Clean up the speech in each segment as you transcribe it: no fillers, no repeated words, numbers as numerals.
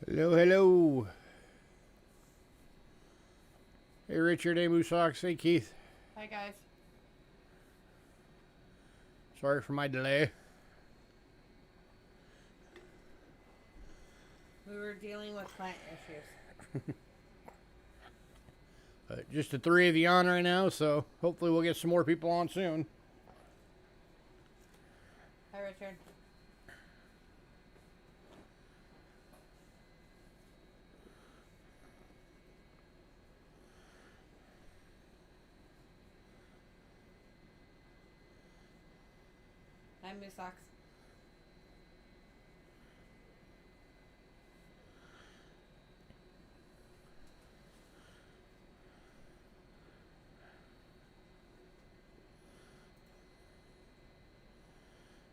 Hello, hello. Hey, Richard. Hey, Moosox. Hey, Keith. Hi guys. Sorry for my delay. We were dealing with plant issues. Just the three of you on right now, so hopefully we'll get some more people on soon. Hi Richard. Hi Moosox.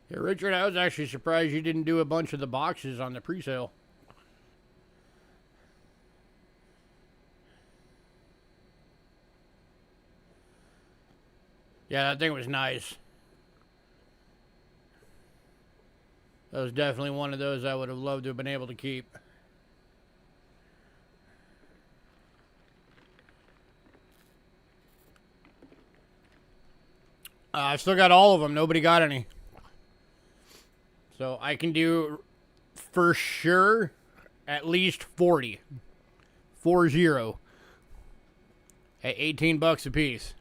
Yeah, Richard, I was actually surprised you didn't do a bunch of the boxes on the pre-sale. Yeah, that thing was nice. That was definitely one of those I would have loved to have been able to keep. I still got all of them. Nobody got any. So I can do, for sure, at least 40. 40. At 18 bucks a piece.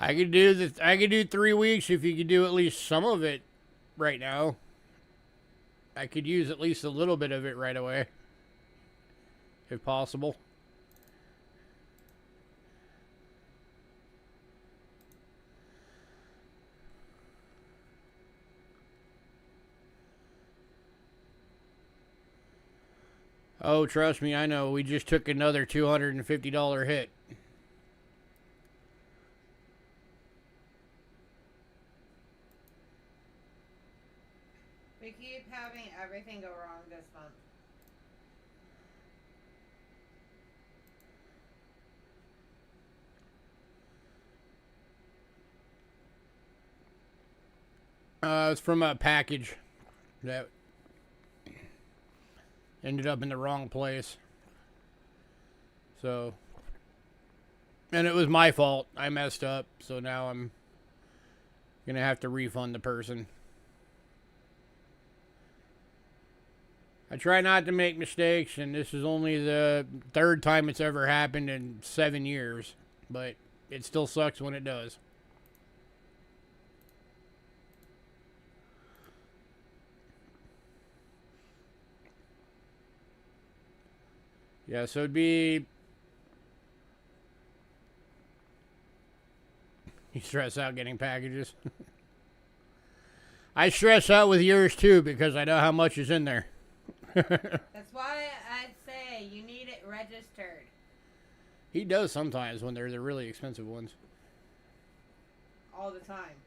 I could do 3 weeks if you could do at least some of it right now. I could use at least a little bit of it right away, if possible. Oh, trust me, I know. We just took another $250 hit. We keep having everything go wrong this month. It's from a package that ended up in the wrong place. So, and it was my fault. I messed up, so now I'm gonna have to refund the person. I try not to make mistakes, and this is only the third time it's ever happened in 7 years, but it still sucks when it does. Yeah, so it'd be... You stress out getting packages. I stress out with yours too because I know how much is in there. That's why I'd say you need it registered. He does sometimes when they're the really expensive ones. All the time.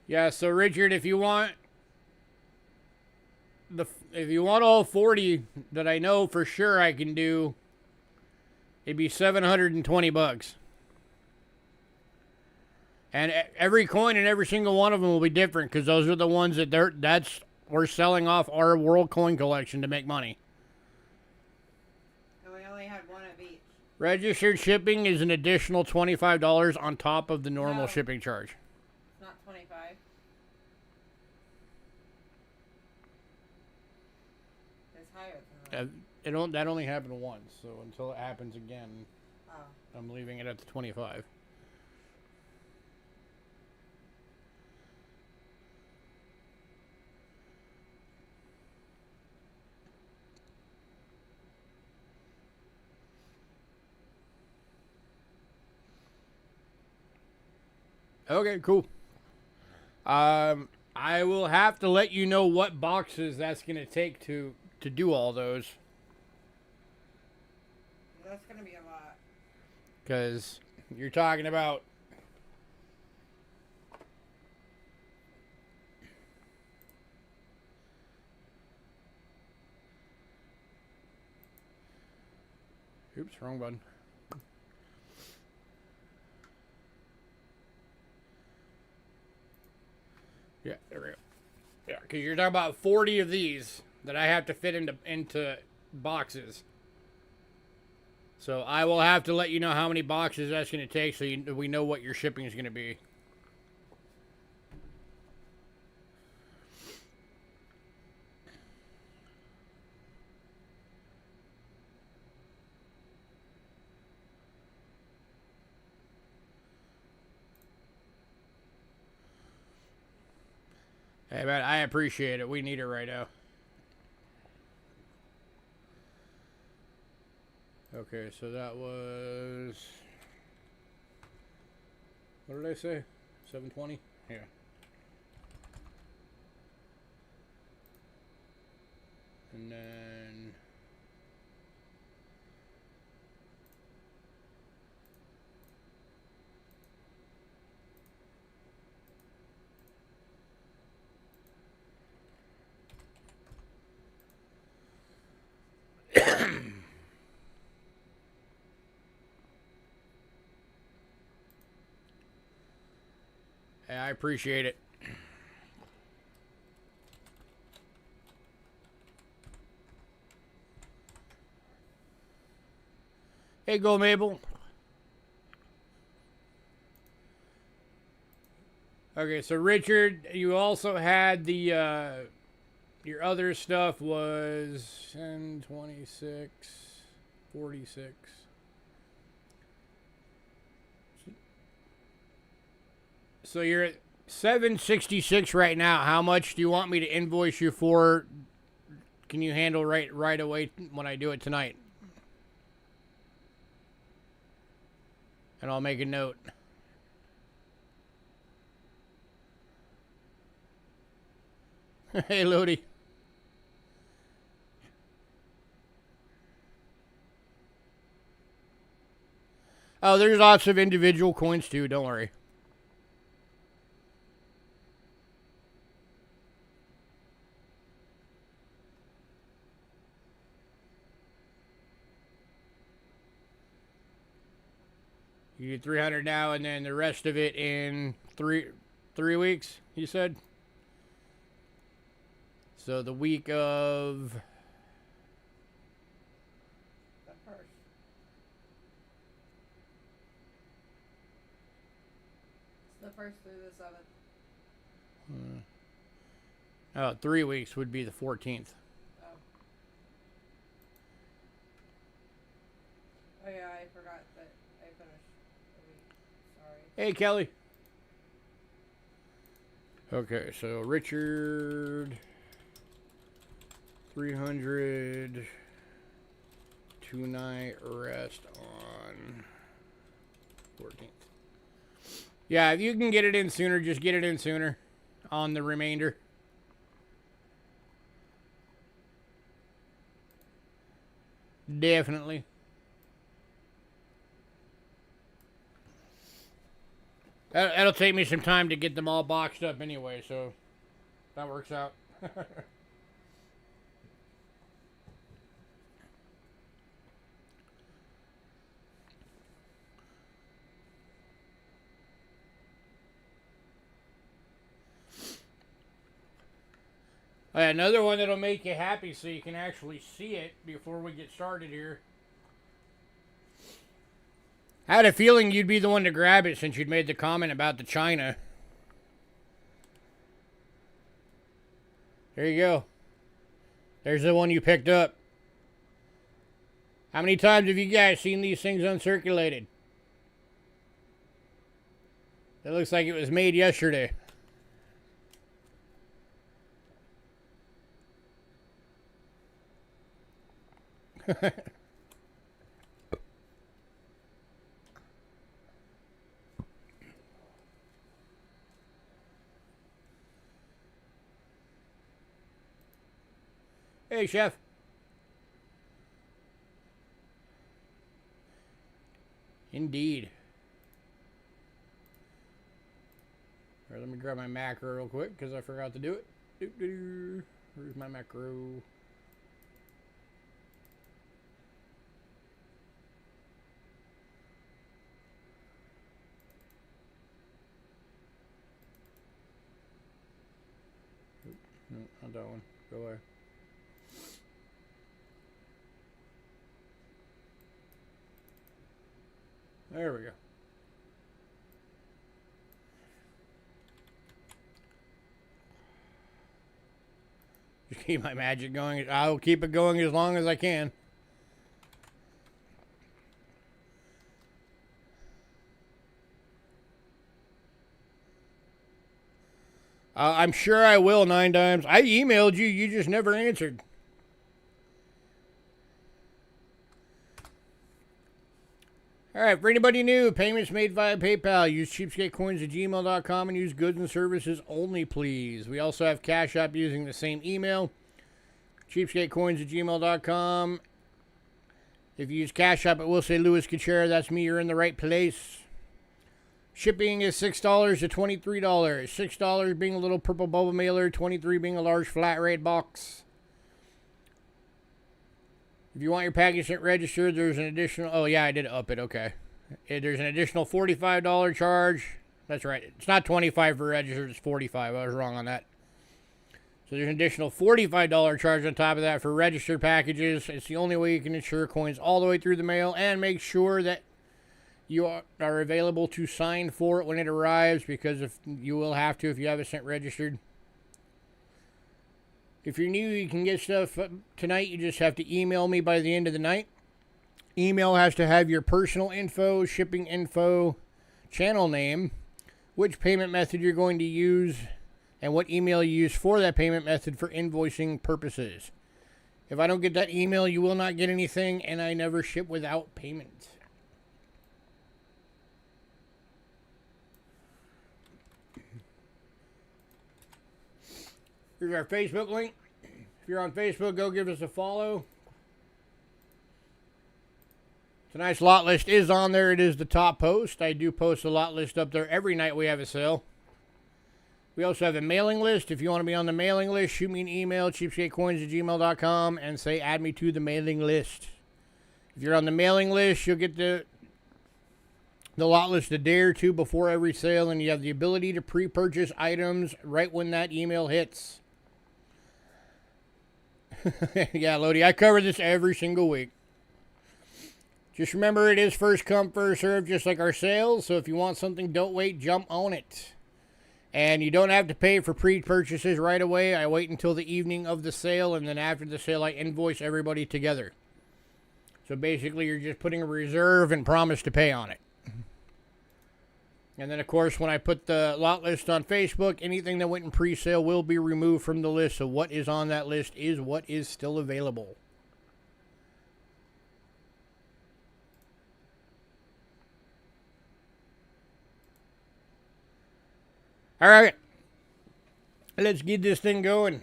Yeah, so Richard, if you want all 40 that I know for sure I can do, it'd be $720. And every coin and every single one of them will be different because those are the ones that we're selling off our World Coin Collection to make money. And we only had one of each. Registered shipping is an additional $25 on top of the normal shipping charge. It's not 25. It's higher than that. That only happened once, so until it happens again, Oh. I'm leaving it at the 25. Okay, cool. I will have to let you know what boxes that's gonna take to do all those. That's gonna be a lot. Because you're talking about... Oops, wrong button. Yeah, there we go. Yeah, because you're talking about 40 of these that I have to fit into boxes. So I will have to let you know how many boxes that's going to take so we know what your shipping is going to be. Hey, man, I appreciate it. We need it right now. Okay, so that was... What did I say? 720? Yeah. And then... Hey, I appreciate it. Hey, go Mabel. Okay, so Richard, you also had the your other stuff was 10, 26, 46. So you're at 766 right now. How much do you want me to invoice you for? Can you handle right away when I do it tonight? And I'll make a note. Hey, Lodi. Oh, there's lots of individual coins too. Don't worry. You do 300 now, and then the rest of it in three weeks. You said. So the week of. The first. It's the first through the 7th. Oh, 3 weeks would be the 14th. Oh. Oh yeah, I forgot that I finished a week. Sorry. Hey, Kelly. Okay, so Richard, 300, 2-night rest on 14th. Yeah, if you can get it in sooner, just get it in sooner on the remainder. Definitely. That'll take me some time to get them all boxed up anyway, so that works out. Another one that'll make you happy so you can actually see it before we get started here. I had a feeling you'd be the one to grab it since you'd made the comment about the China. There you go. There's the one you picked up. How many times have you guys seen these things uncirculated? It looks like it was made yesterday. Hey, Chef. Indeed. All right, let me grab my macro real quick because I forgot to do it. Where's my macro? No, not that one. Go away. There we go. Just keep my magic going. I'll keep it going as long as I can. I'm sure I will 9 times. I emailed you. You just never answered. All right, for anybody new, payments made via PayPal. Use cheapskatecoins@gmail.com and use goods and services only, please. We also have Cash App using the same email, cheapskatecoins@gmail.com. If you use Cash App, it will say Louis Kuchera. That's me. You're in the right place. Shipping is $6 to $23. $6 being a little purple bubble mailer, $23 being a large flat rate box. If you want your package sent registered, there's an additional... Oh, yeah, I did up it. Okay. There's an additional $45 charge. That's right. It's not $25 for registered. It's $45. I was wrong on that. So there's an additional $45 charge on top of that for registered packages. It's the only way you can ensure coins all the way through the mail and make sure that you are available to sign for it when it arrives, because if you will have to if you have it sent registered. If you're new, you can get stuff tonight. You just have to email me by the end of the night. Email has to have your personal info, shipping info, channel name, which payment method you're going to use, and what email you use for that payment method for invoicing purposes. If I don't get that email, you will not get anything, and I never ship without payment. Here's our Facebook link. If you're on Facebook, go give us a follow. Tonight's lot list is on there. It is the top post. I do post a lot list up there every night we have a sale. We also have a mailing list. If you want to be on the mailing list, shoot me an email, cheapskatecoins@gmail.com, and say add me to the mailing list. If you're on the mailing list, you'll get the lot list a day or two before every sale, and you have the ability to pre-purchase items right when that email hits. Yeah, Lodi, I cover this every single week. Just remember, it is first come, first serve, just like our sales. So if you want something, don't wait, jump on it. And you don't have to pay for pre-purchases right away. I wait until the evening of the sale, and then after the sale, I invoice everybody together. So basically, you're just putting a reserve and promise to pay on it. And then, of course, when I put the lot list on Facebook, anything that went in pre-sale will be removed from the list. So what is on that list is what is still available. All right. Let's get this thing going.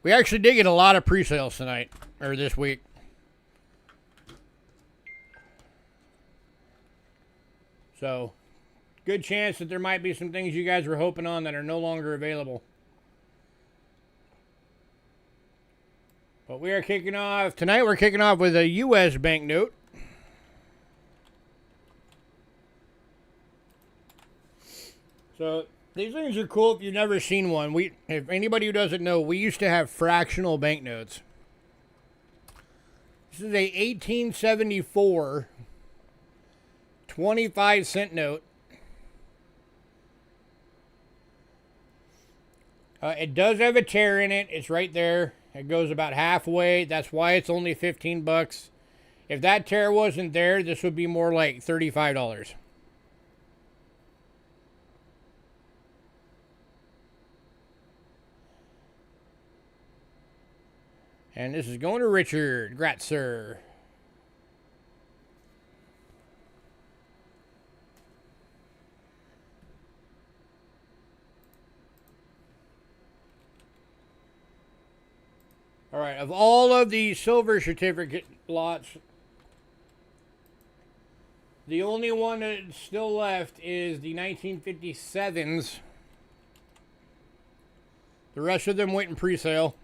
We actually did get a lot of pre-sales tonight, or this week. So, good chance that there might be some things you guys were hoping on that are no longer available. But we are kicking off, tonight we're kicking off with a U.S. banknote. So, these things are cool if you've never seen one. If anybody who doesn't know, we used to have fractional banknotes. This is a 1874 25-cent note. It does have a tear in it. It's right there. It goes about halfway. That's why it's only $15. If that tear wasn't there, this would be more like $35. And this is going to Richard Gratzer. All right, of all of the silver certificate lots, The only one that's still left is the 1957s. The rest of them went in pre-sale.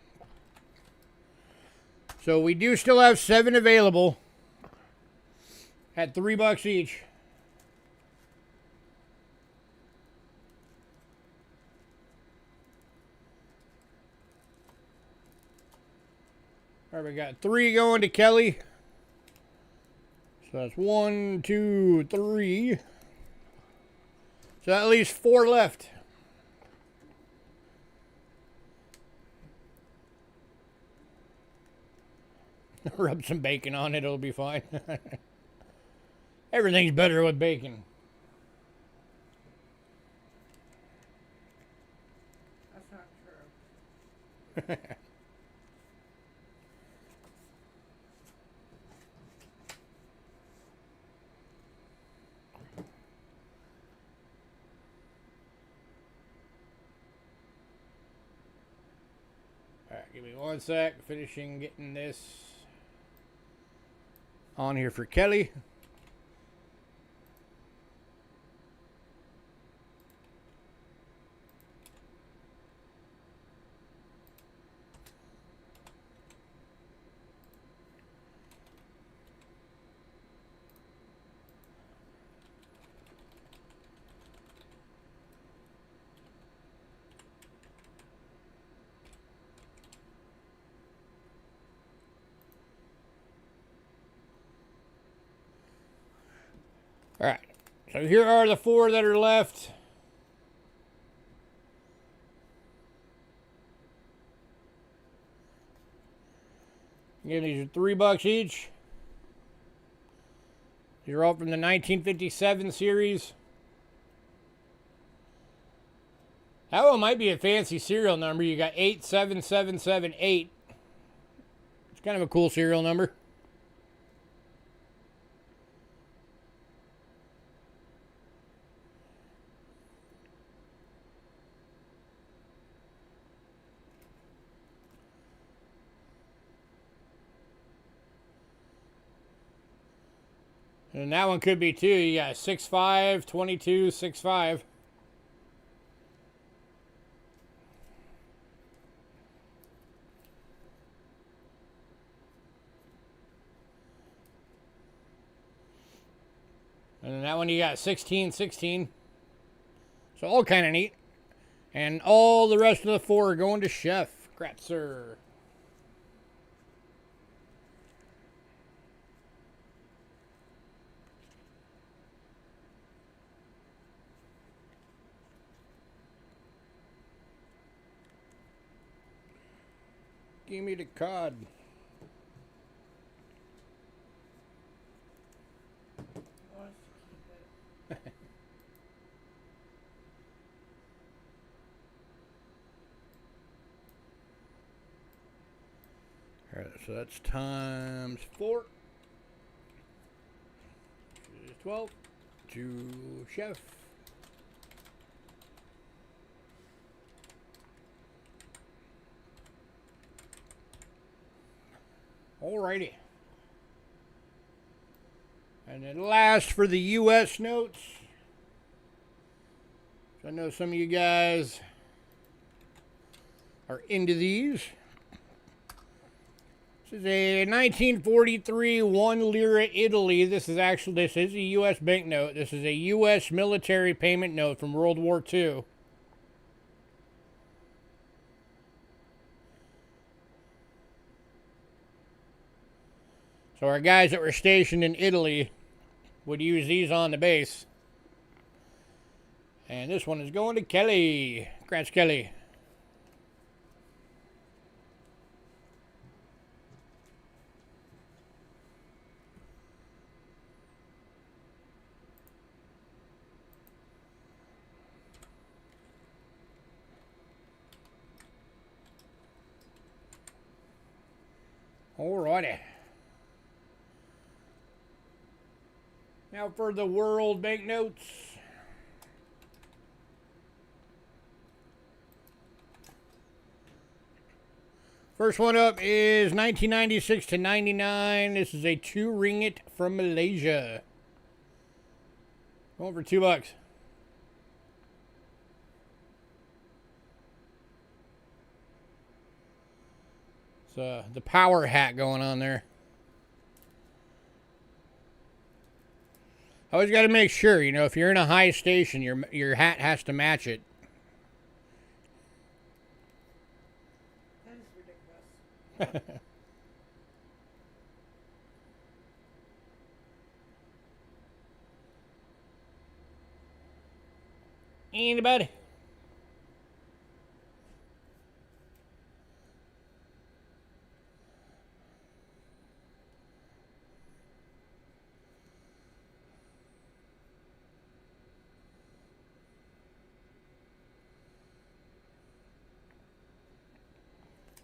So we do still have 7 available at $3 each. All right, we got 3 going to Kelly. So that's 1, 2, 3. So at least 4 left. Rub some bacon on it, it'll be fine. Everything's better with bacon. That's not true. Alright, give me 1 sec. Finishing getting this on here for Kelly. Alright, so here are the 4 that are left. Again, these are $3 each. These are all from the 1957 series. That one might be a fancy serial number. You got 87778. It's kind of a cool serial number. And that one could be too. You got 65, 22, 65. And then that one you got 16, 16. So all kind of neat. And all the rest of the 4 are going to Chef Kratzer. Give me the cod. All right, so that's times 4. 12 to Chef. Alrighty. And then last for the U.S. notes. So I know some of you guys are into these. This is a 1943 1 lira Italy. This is a U.S. banknote. This is a U.S. military payment note from World War II. So our guys that were stationed in Italy would use these on the base. And this one is going to Kelly. Congrats, Kelly. Alrighty. Now for the world banknotes. First one up is 1996 to 99. This is a 2 ringgit from Malaysia. Going for $2. It's the power hat going on there. Always got to make sure, you know, if you're in a high station, your hat has to match it. That is ridiculous. Anybody?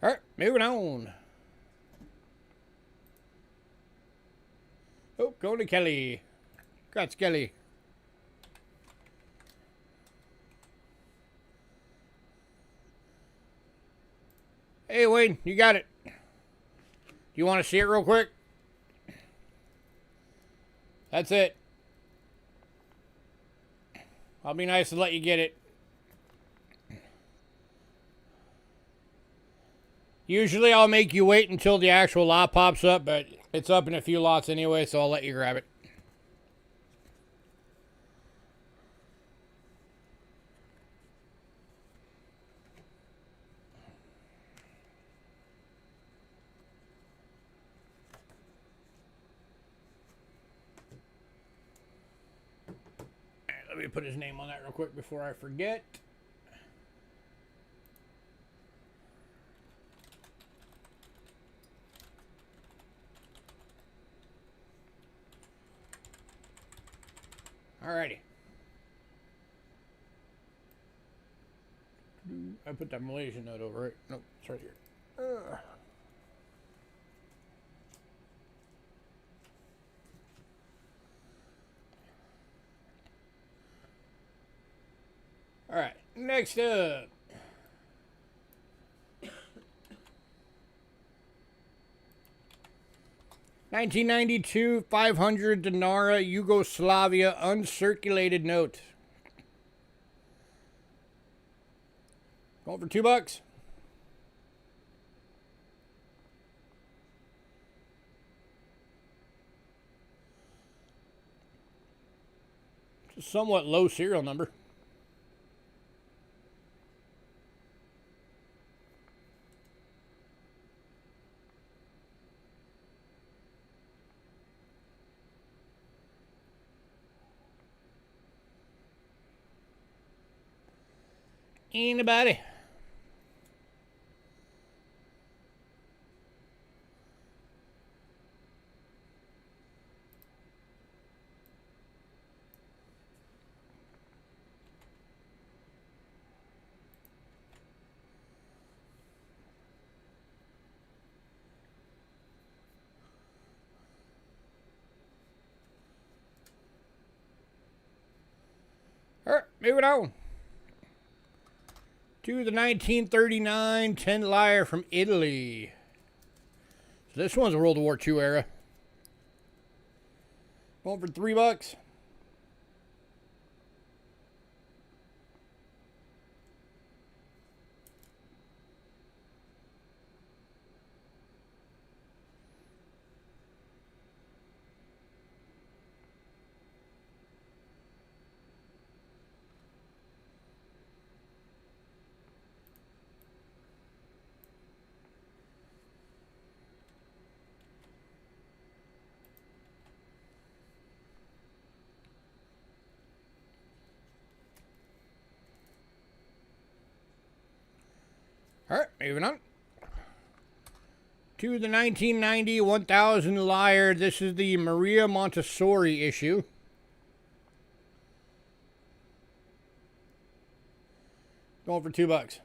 All right, moving on. Oh, going to Kelly. Congrats, Kelly. Hey, Wayne, you got it. Do you want to see it real quick? That's it. I'll be nice to let you get it. Usually I'll make you wait until the actual lot pops up, but it's up in a few lots anyway, so I'll let you grab it. Let me put his name on that real quick before I forget. Alrighty. I put that Malaysian note over it. Nope, it's right here. Alright, next up. $1992 500 Dinara Yugoslavia uncirculated note. Going for $2. It's a somewhat low serial number. Anybody? All right, moving on. To the 1939 10 Lyre from Italy. So this one's World War II era. Going for $3. All right, moving on. To the 1990 1000 Lyre. This is the Maria Montessori issue. Going for $2.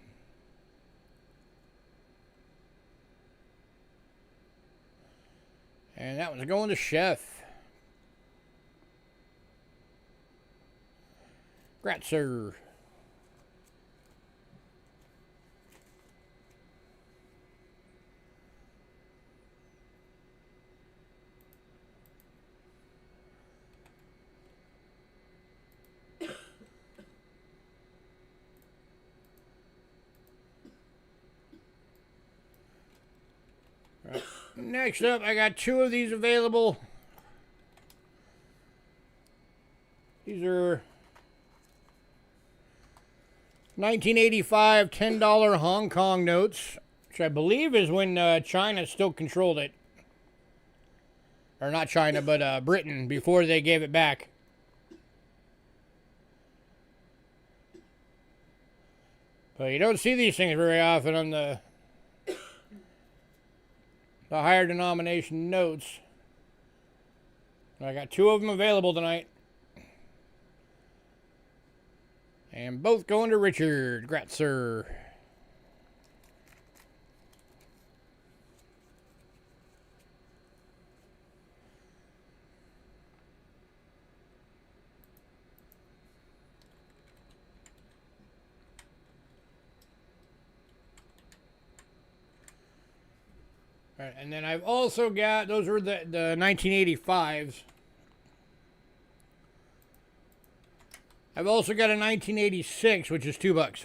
And that one's going to Chef. Congrats, sir. Next up, I got 2 of these available. These are 1985 $10 Hong Kong notes, which I believe is when China still controlled it. Or not China, but Britain, before they gave it back. But you don't see these things very often on the higher denomination notes. I got 2 of them available tonight. And both going to Richard. Grat, sir. All right, and then I've also got, those are the 1985s. I've also got a 1986, which is $2.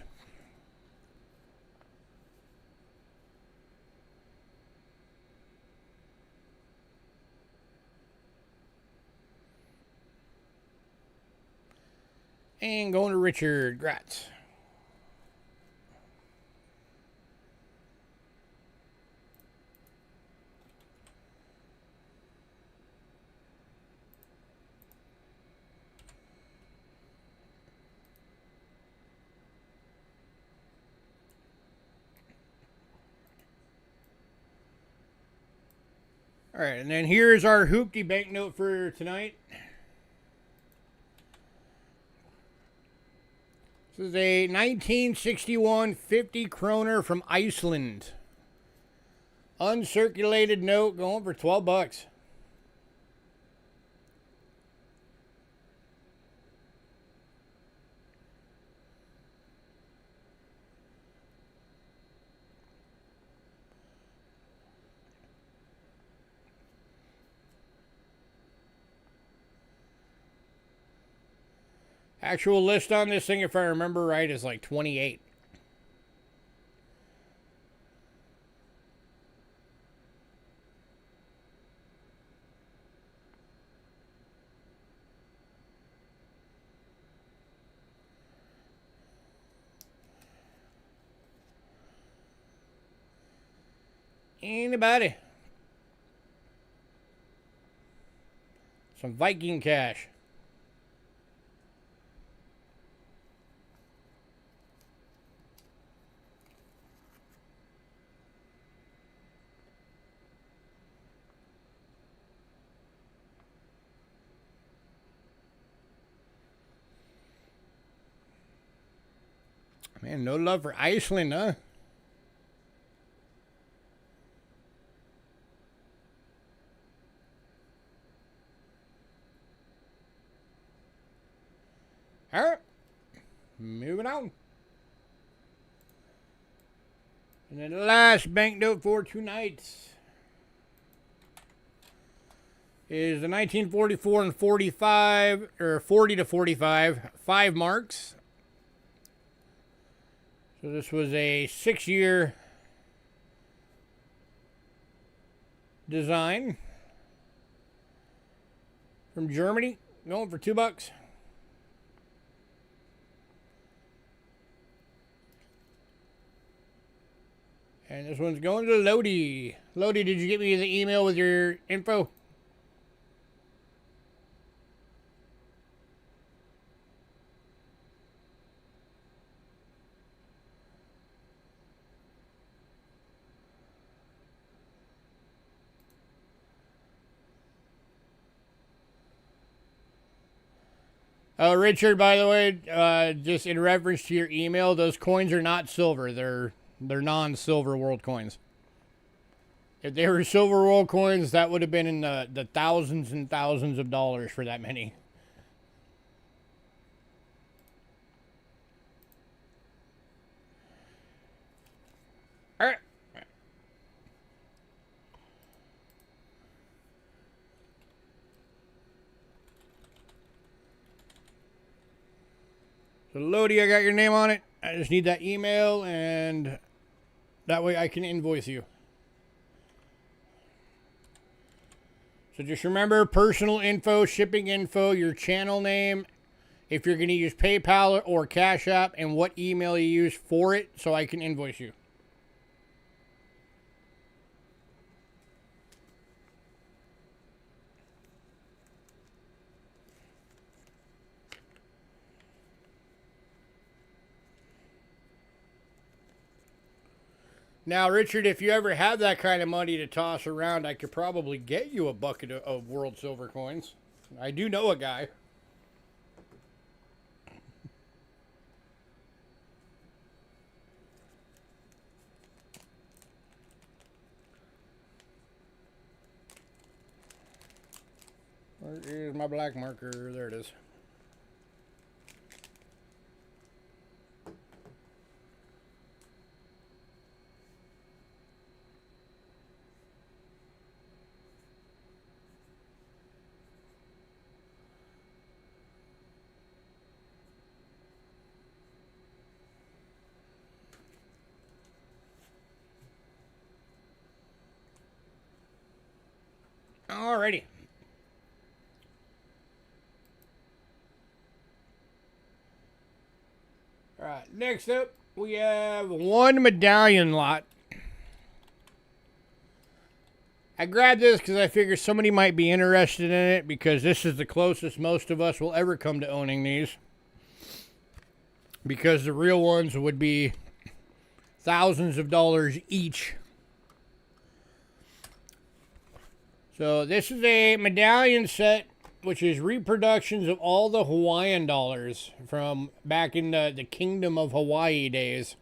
And going to Richard. Gratz. All right, and then here's our hoopty banknote for tonight. This is a 1961 50 kroner from Iceland. Uncirculated note going for $12. Actual list on this thing, if I remember right, is like 28. Anybody? Some Viking cash. Man, no love for Iceland, huh? All right. Moving on. And then the last banknote for tonight is the 1944 and 45, or 40 to 45, 5 marks. So this was a 6-year design from Germany, going for $2. And this one's going to Lodi. Lodi, did you get me the email with your info? Richard, by the way, just in reference to your email, those coins are not silver. They're non-silver world coins. If they were silver world coins, that would have been in the thousands and thousands of dollars for that many. All right. So Lodi, I got your name on it. I just need that email, and that way I can invoice you. So just remember personal info, shipping info, your channel name, if you're going to use PayPal or Cash App, and what email you use for it so I can invoice you. Now, Richard, if you ever have that kind of money to toss around, I could probably get you a bucket of World Silver coins. I do know a guy. Where is my black marker? There it is. Alrighty. Alright, next up, we have one medallion lot. I grabbed this because I figured somebody might be interested in it because this is the closest most of us will ever come to owning these. Because the real ones would be thousands of dollars each. So this is a medallion set, which is reproductions of all the Hawaiian dollars from back in the Kingdom of Hawaii days.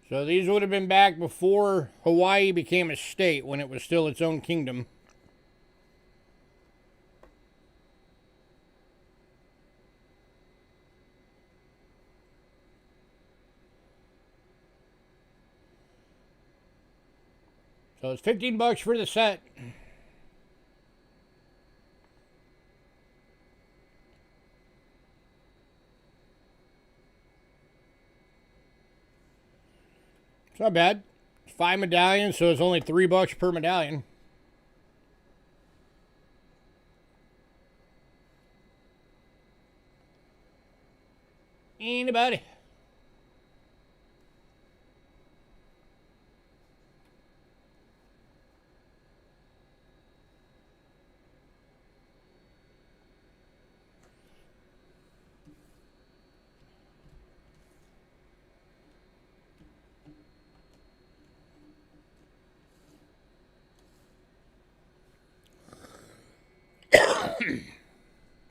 So these would have been back before Hawaii became a state, when it was still its own kingdom. So it's $15 for the set. It's not bad. It's 5 medallions, so it's only $3 per medallion. Anybody?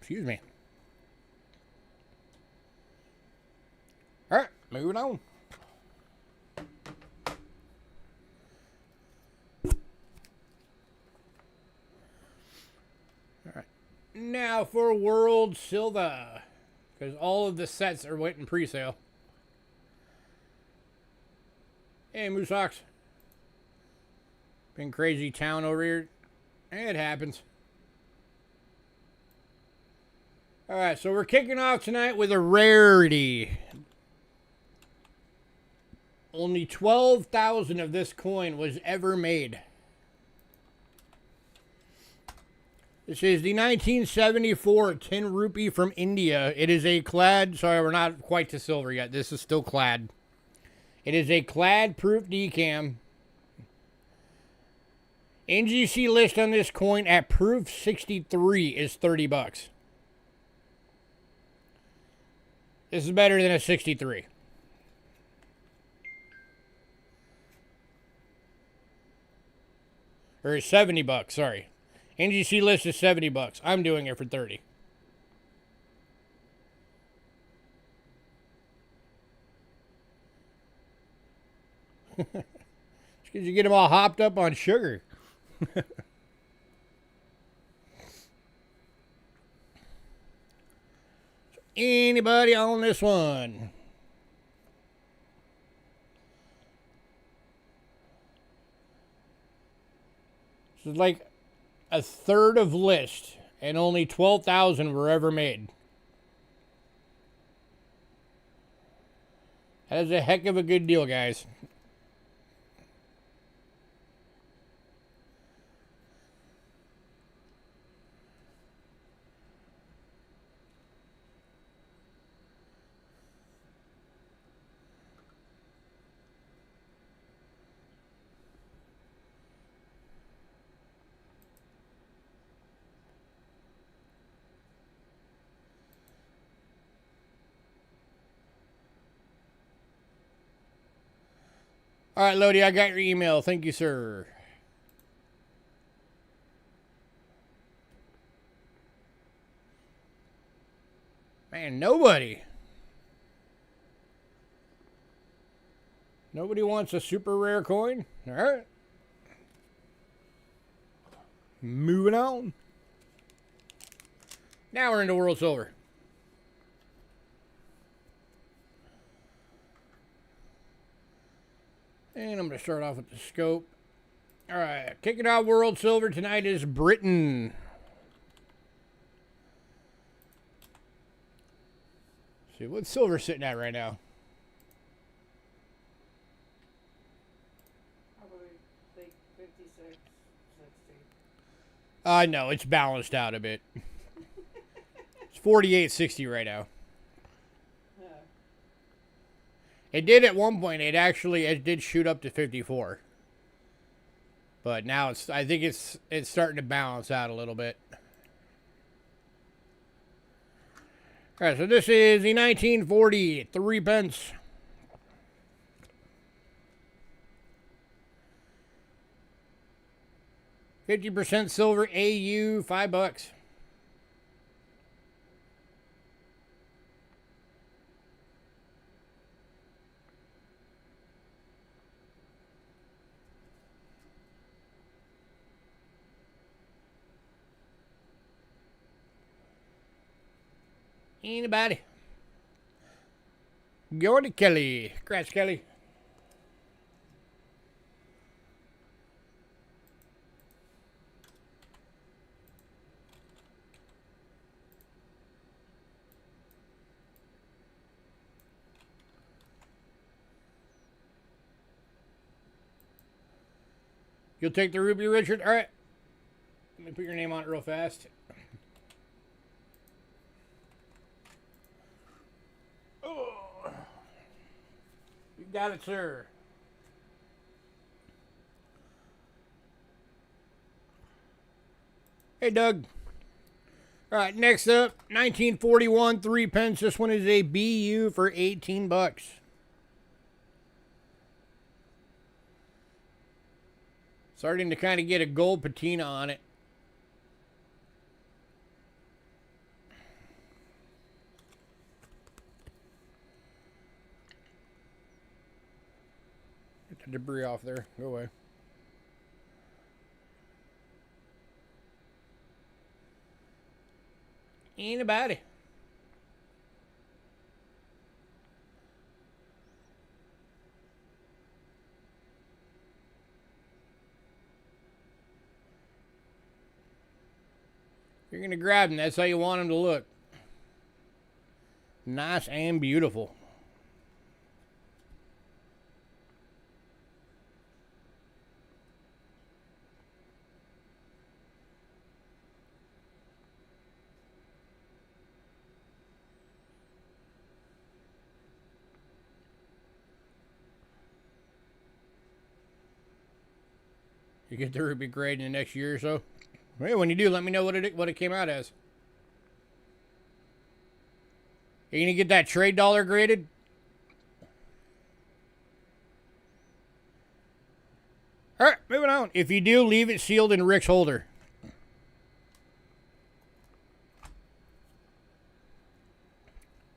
Excuse me. All right, moving on. All right. Now for World Silver, because all of the sets are waiting pre-sale. Hey, Moosox. Been crazy town over here. It happens. Alright, so we're kicking off tonight with a rarity. Only 12,000 of this coin was ever made. This is the 1974 tin rupee from India. It is a clad, sorry, we're not quite to silver yet. This is still clad. It is a clad proof decam. NGC list on this coin at proof 63 is $30. This is better than a 63. Or $70, sorry. NGC list is $70. I'm doing it for 30. It's because you get them all hopped up on sugar. Anybody on this one? It's like a third of list, and only 12,000 were ever made. That is a heck of a good deal, guys. All right, Lodi, I got your email. Thank you, sir. Man, nobody. Nobody wants a super rare coin? All right. Moving on. Now we're into World Silver. And I'm going to start off with the scope. All right, kicking out World Silver tonight is Britain. Let's see, what's silver sitting at right now? Probably like 56, 60. No, it's balanced out a bit. It's 48.60 right now. Yeah. It did at one point. It did shoot up to 54. But now I think it's starting to balance out a little bit. All right, so this is the 1940 3 pence. $50 silver AU, $5. Anybody? Going to Kelly. Congrats, Kelly. You'll take the ruby, Richard? All right. Let me put your name on it real fast. Oh. You got it, sir. Hey, Doug. All right, next up, 1941 3 pence. This one is a BU for $18. Starting to kind of get a gold patina on it. Get the debris off there. Go away. Anybody? You're going to grab them. That's how you want them to look. Nice and beautiful. You get the ruby grade in the next year or so. Hey, when you do, let me know what it came out as. Are you gonna get that trade dollar graded? All right, moving on. If you do, leave it sealed in Rick's holder.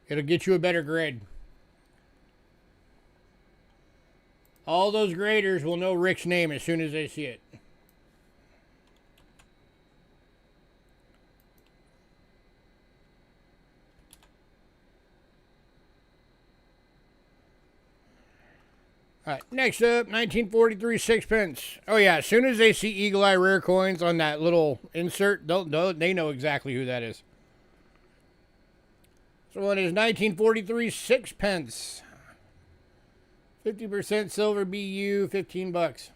It'll get you a better grade. All those graders will know Rick's name as soon as they see it. All right, next up, 1943 sixpence. Oh yeah, as soon as they see Eagle Eye Rare Coins on that little insert, they know exactly who that is. So it is 1943 sixpence. 50% silver BU, $15.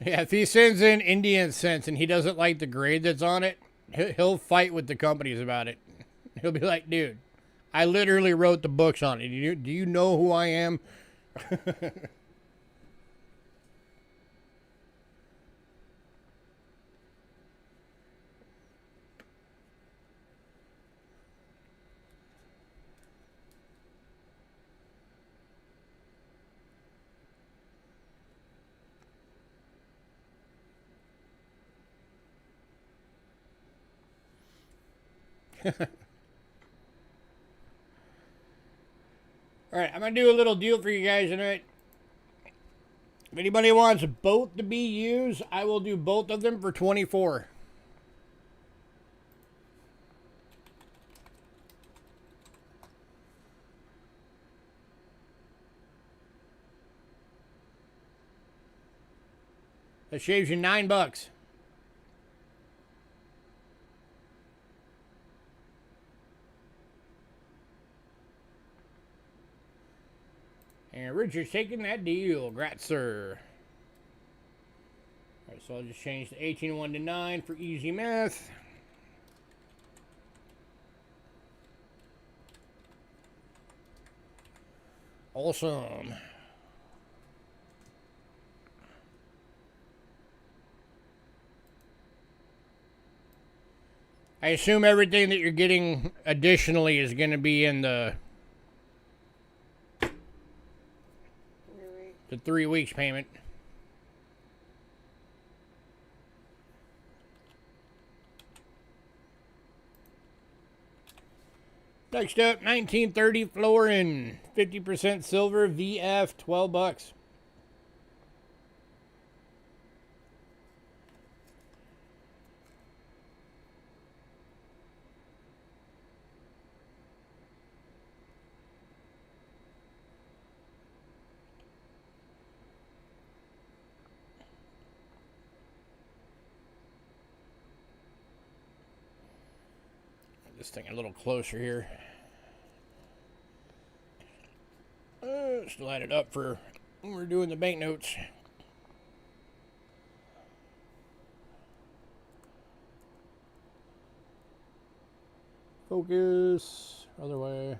Yeah, if he sends in Indian cents and he doesn't like the grade that's on it, he'll fight with the companies about it. He'll be like, dude, I literally wrote the books on it. Do you know who I am? All right, I'm going to do a little deal for you guys tonight. If anybody wants both the BUs, I will do both of them for 24. That shaves you $9. And Richard's taking that deal. Grat, sir. Alright, so I'll just change the 18-1 to 9 for easy math. Awesome. I assume everything that you're getting additionally is going to be in the 3 weeks payment. Next up, 1930 Florin, 50% silver, VF, $12. This thing a little closer here. Just line it up for when we're doing the banknotes. Focus, other way.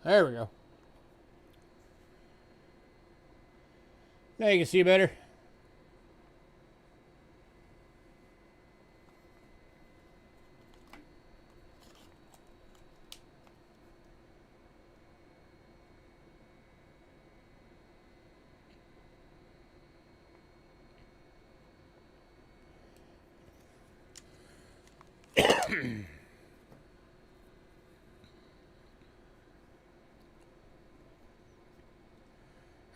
There we go. Now you can see better.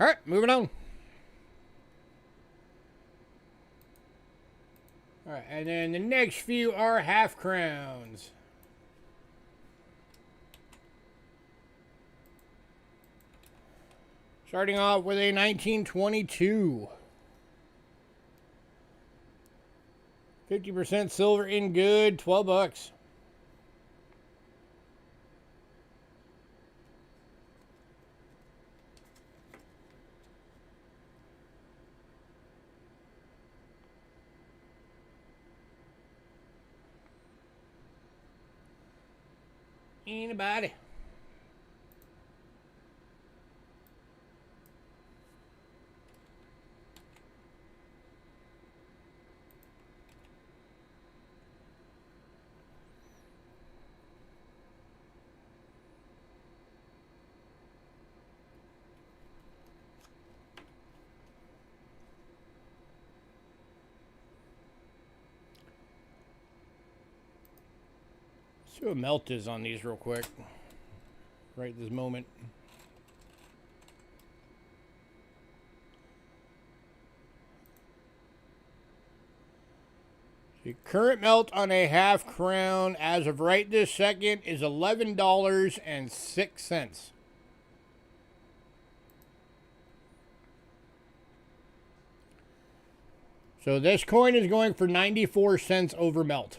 All right, moving on. All right, and then the next few are half crowns. Starting off with a 1922. 50% silver in good, $12. Anybody? See what melt is on these real quick. Right this moment. The current melt on a half crown as of right this second is $11.06. So this coin is going for 94 cents over melt.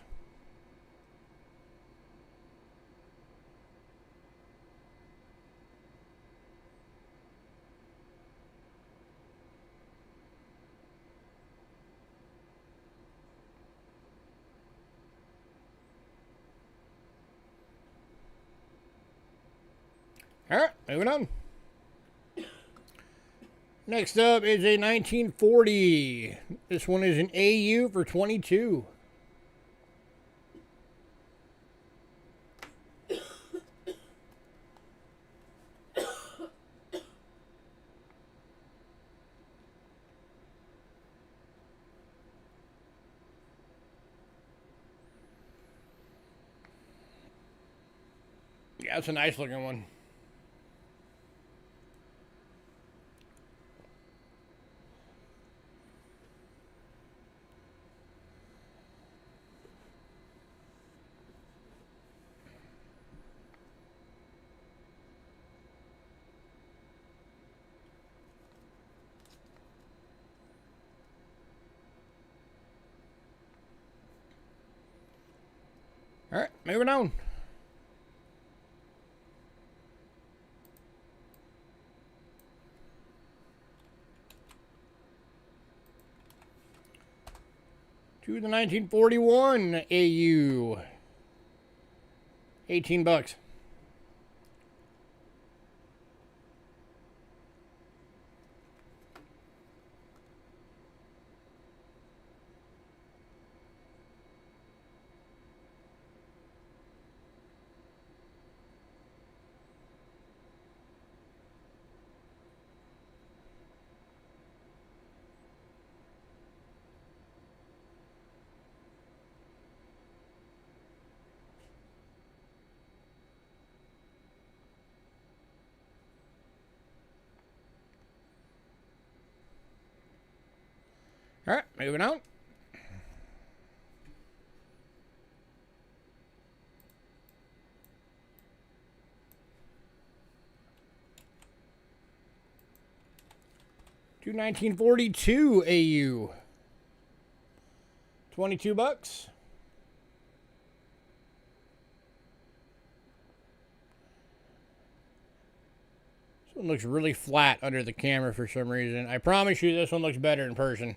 All right, moving on. Next up is a 1940. This one is an AU for 22. Yeah, it's a nice looking one. All right, moving on. To the 1941 AU. 18 bucks. All right, moving on. To 1942 AU. 22 bucks. This one looks really flat under the camera for some reason. I promise you this one looks better in person.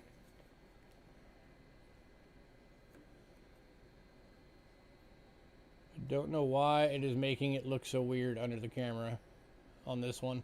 I don't know why it is making it look so weird under the camera on this one.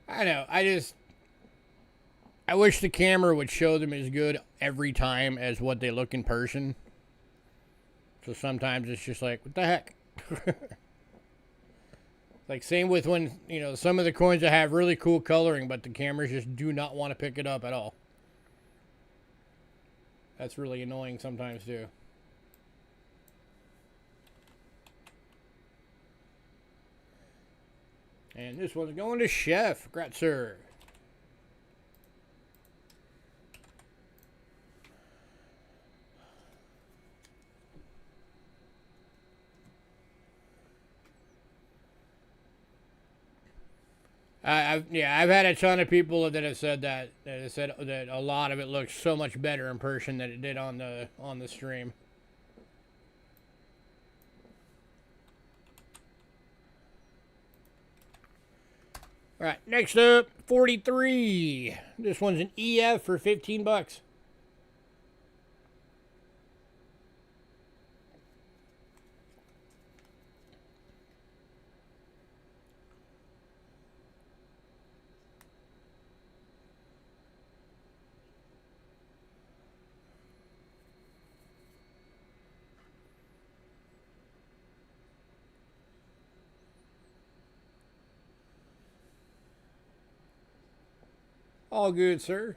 I know, I wish the camera would show them as good every time as what they look in person. So sometimes it's just like, what the heck? Like same with when, you know, some of the coins that have really cool coloring, but the cameras just do not want to pick it up at all. That's really annoying sometimes too. And this one's going to Chef. Congrats, sir. I've had a ton of people that have said that a lot of it looks so much better in person than it did on the stream. All right, next up, 43. This one's an EF for 15 bucks. All good, sir.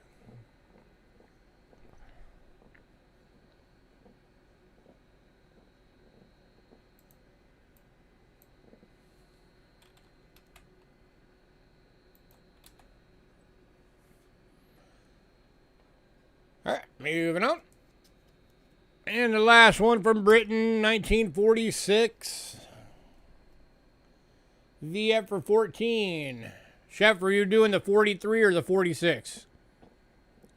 All right, moving on. And the last one from Britain, 1946. VF for 14. Chef, were you doing the 43 or the 46?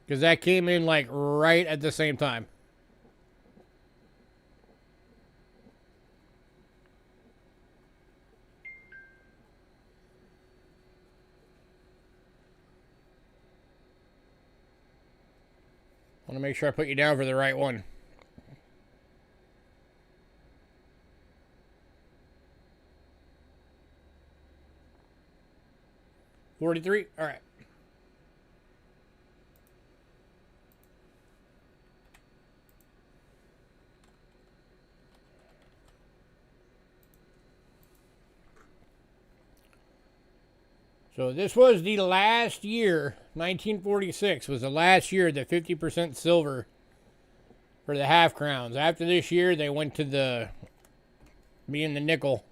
Because that came in like right at the same time. Want to make sure I put you down for the right one. $43? All right. So this was the last year, 1946 was the last year that 50% silver for the half crowns. After this year, they went to the being the nickel.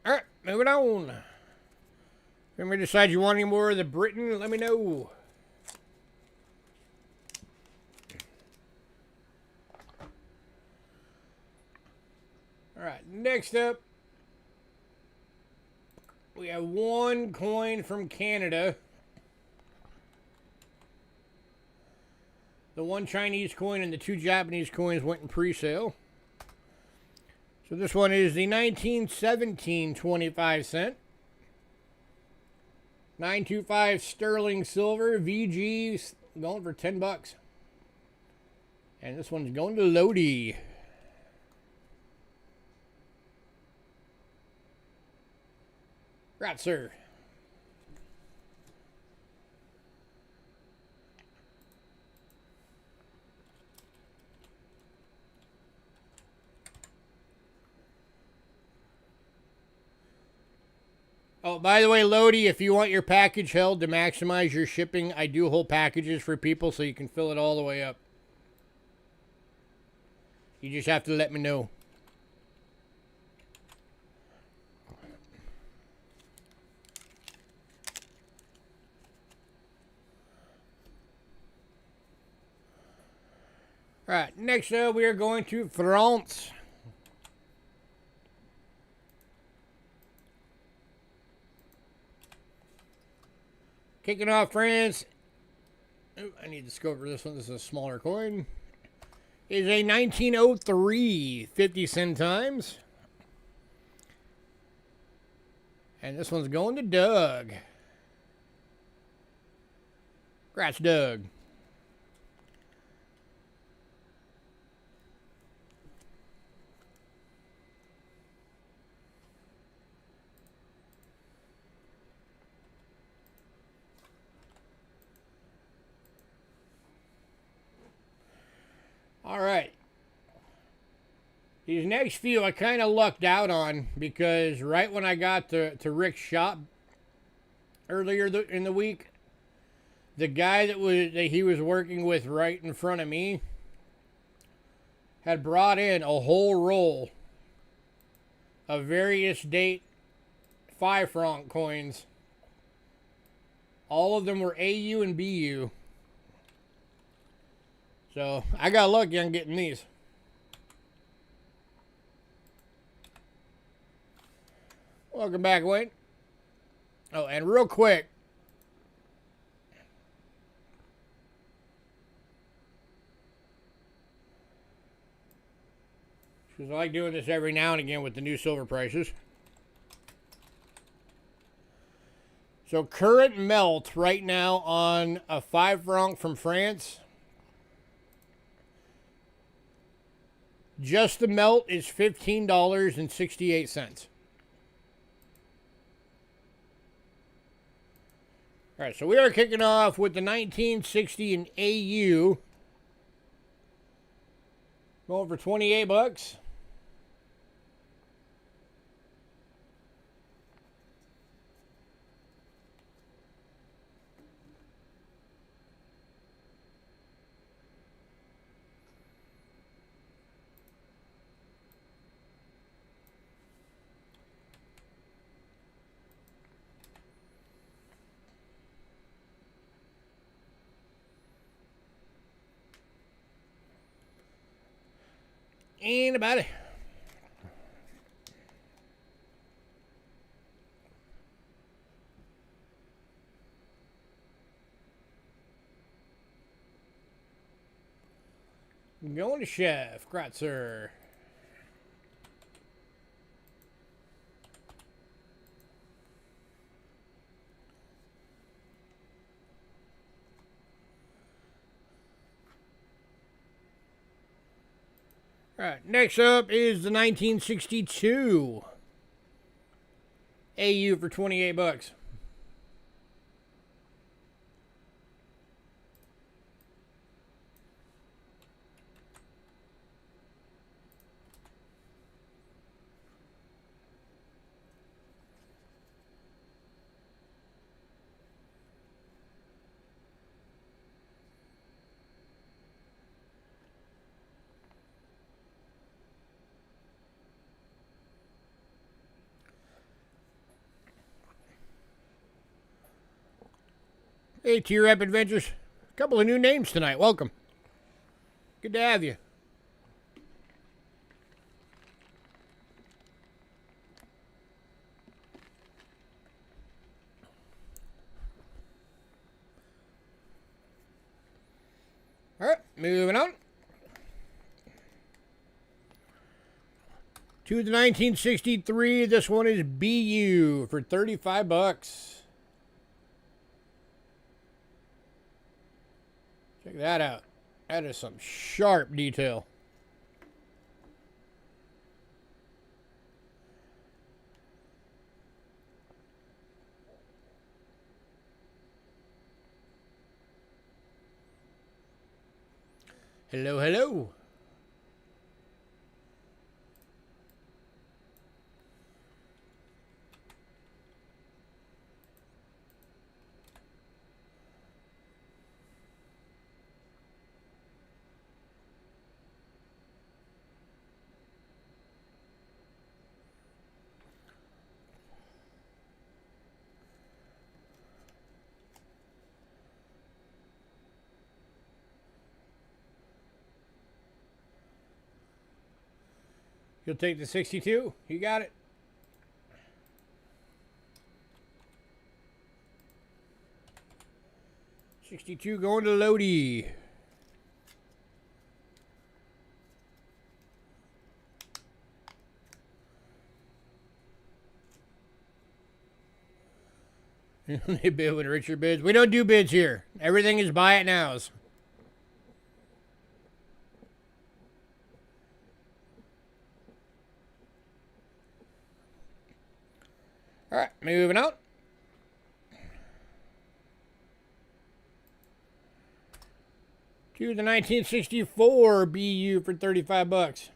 All right, moving on. If you decide you want any more of the Britain, let me know. All right, next up, we have one coin from Canada. The one Chinese coin and the two Japanese coins went in pre-sale. So this one is the 1917 25 cent. 925 sterling silver VG going for $10. And this one's going to Lodi. Right, sir. Oh, by the way, Lodi, if you want your package held to maximize your shipping, I do hold packages for people so you can fill it all the way up. You just have to let me know. All right, next up we are going to France. Kicking off France. Oh, I need to scope over this one. This is a smaller coin. Is a 1903 50 centimes. And this one's going to Doug. Congrats, Doug. All right. These next few I kind of lucked out on because right when I got to Rick's shop earlier in the week, the guy that he was working with right in front of me had brought in a whole roll of various date 5 franc coins. All of them were AU and BU. So I got lucky on getting these. Welcome back, Wayne. Oh, and real quick, because I like doing this every now and again with the new silver prices. So current melt right now on a 5 franc from France Just the melt is $15.68. All right, so we are kicking off with the 1960 in AU. Going for 28 bucks. Anybody? Going to Chef Kratzer. All right, next up is the 1962 AU for 28 bucks. Hey, T-Rep Adventures. A couple of new names tonight. Welcome. Good to have you. All right, moving on. To the 1963, this one is BU for 35 bucks. Check that out. That is some sharp detail. Hello, hello. You'll take the 62? You got it. $62 going to Lodi. They bid when Richard bids. We don't do bids here. Everything is buy it nows. All right, moving on. To the 1964 BU for 35 bucks.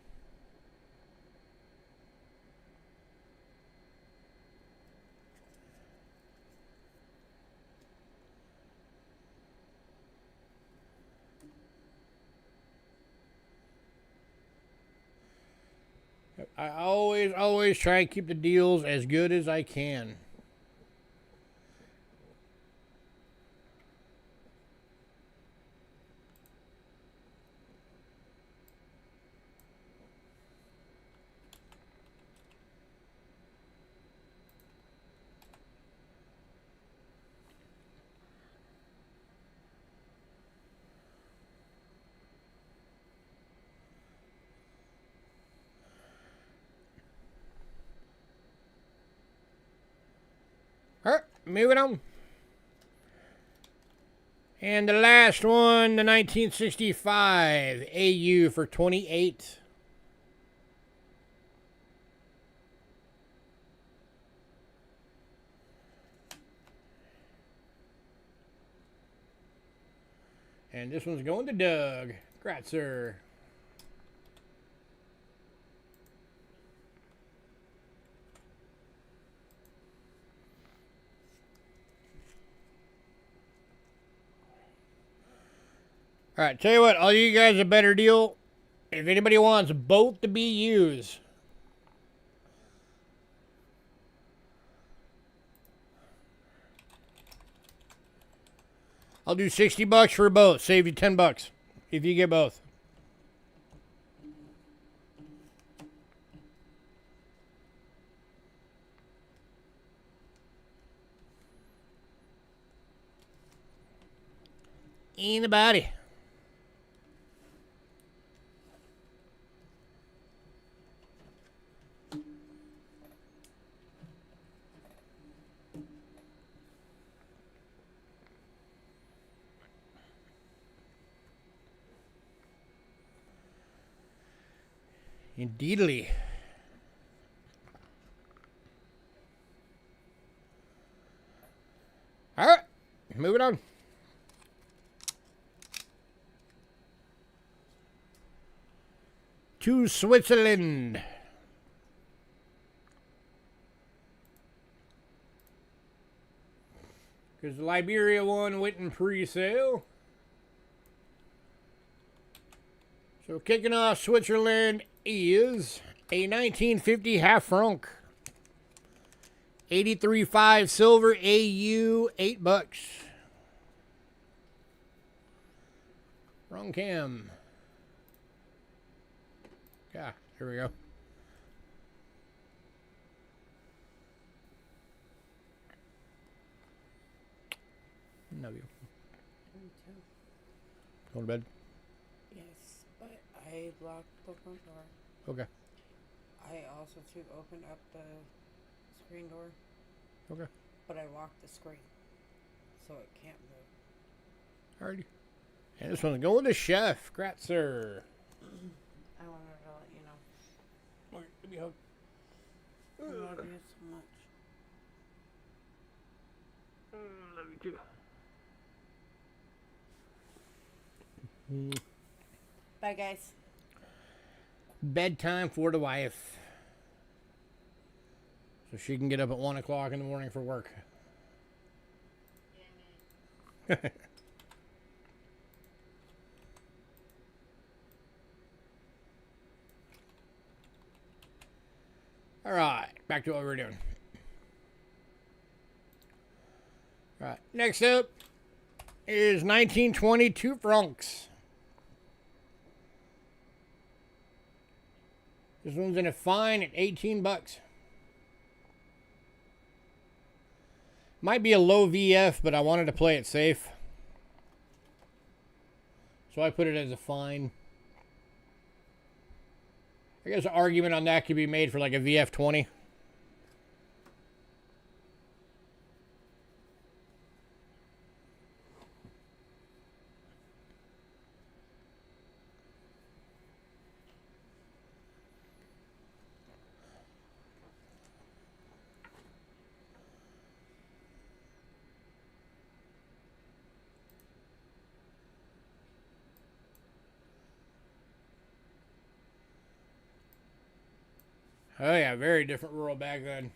I always try and keep the deals as good as I can. All right, moving on. And the last one, the 1965 AU for 28. And this one's going to Doug. Congrats, sir. All right, tell you what, I'll give you guys a better deal. If anybody wants both to be used, I'll do $60 for both. Save you $10 if you get both. Anybody? Indeedly. All right, moving on. To Switzerland. Because the Liberia one went in pre-sale. So kicking off Switzerland is a 1950 half franc. 83.5 silver AU, $8. Wrong cam. Yeah, here we go. Love you. Going to bed? Yes, but I locked the front door. Okay. I also too opened up the screen door. Okay. But I locked the screen, so it can't move. Alrighty. And this one's going to Chef. Congrats, sir. I wanted to let you know. Alright, give me a hug. I love you so much. Love you too. Bye, guys. Bedtime for the wife. So she can get up at 1 o'clock in the morning for work. Alright, back to what we were doing. Alright, next up is 1922 francs. This one's in a fine at $18. Might be a low VF, but I wanted to play it safe. So I put it as a fine. I guess an argument on that could be made for like a VF 20. Oh yeah, very different world back then.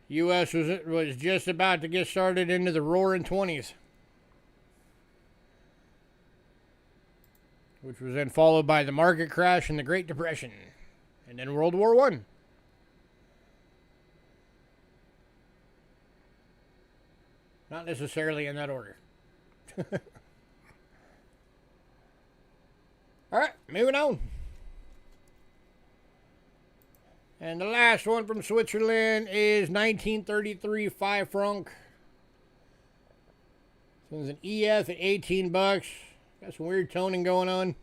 U.S. was just about to get started into the roaring 20s. Which was then followed by the market crash and the Great Depression. And then World War I. Not necessarily in that order. Alright, moving on. And the last one from Switzerland is 1933 5 franc. This one's an EF at $18. Got some weird toning going on.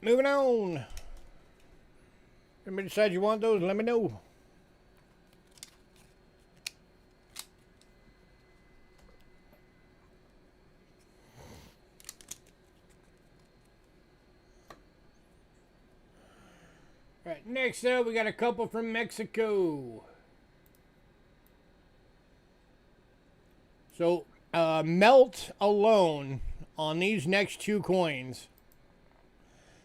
moving on. Anybody decide you want those, let me know. All right, next up, we got a couple from Mexico. So, melt alone on these next two coins,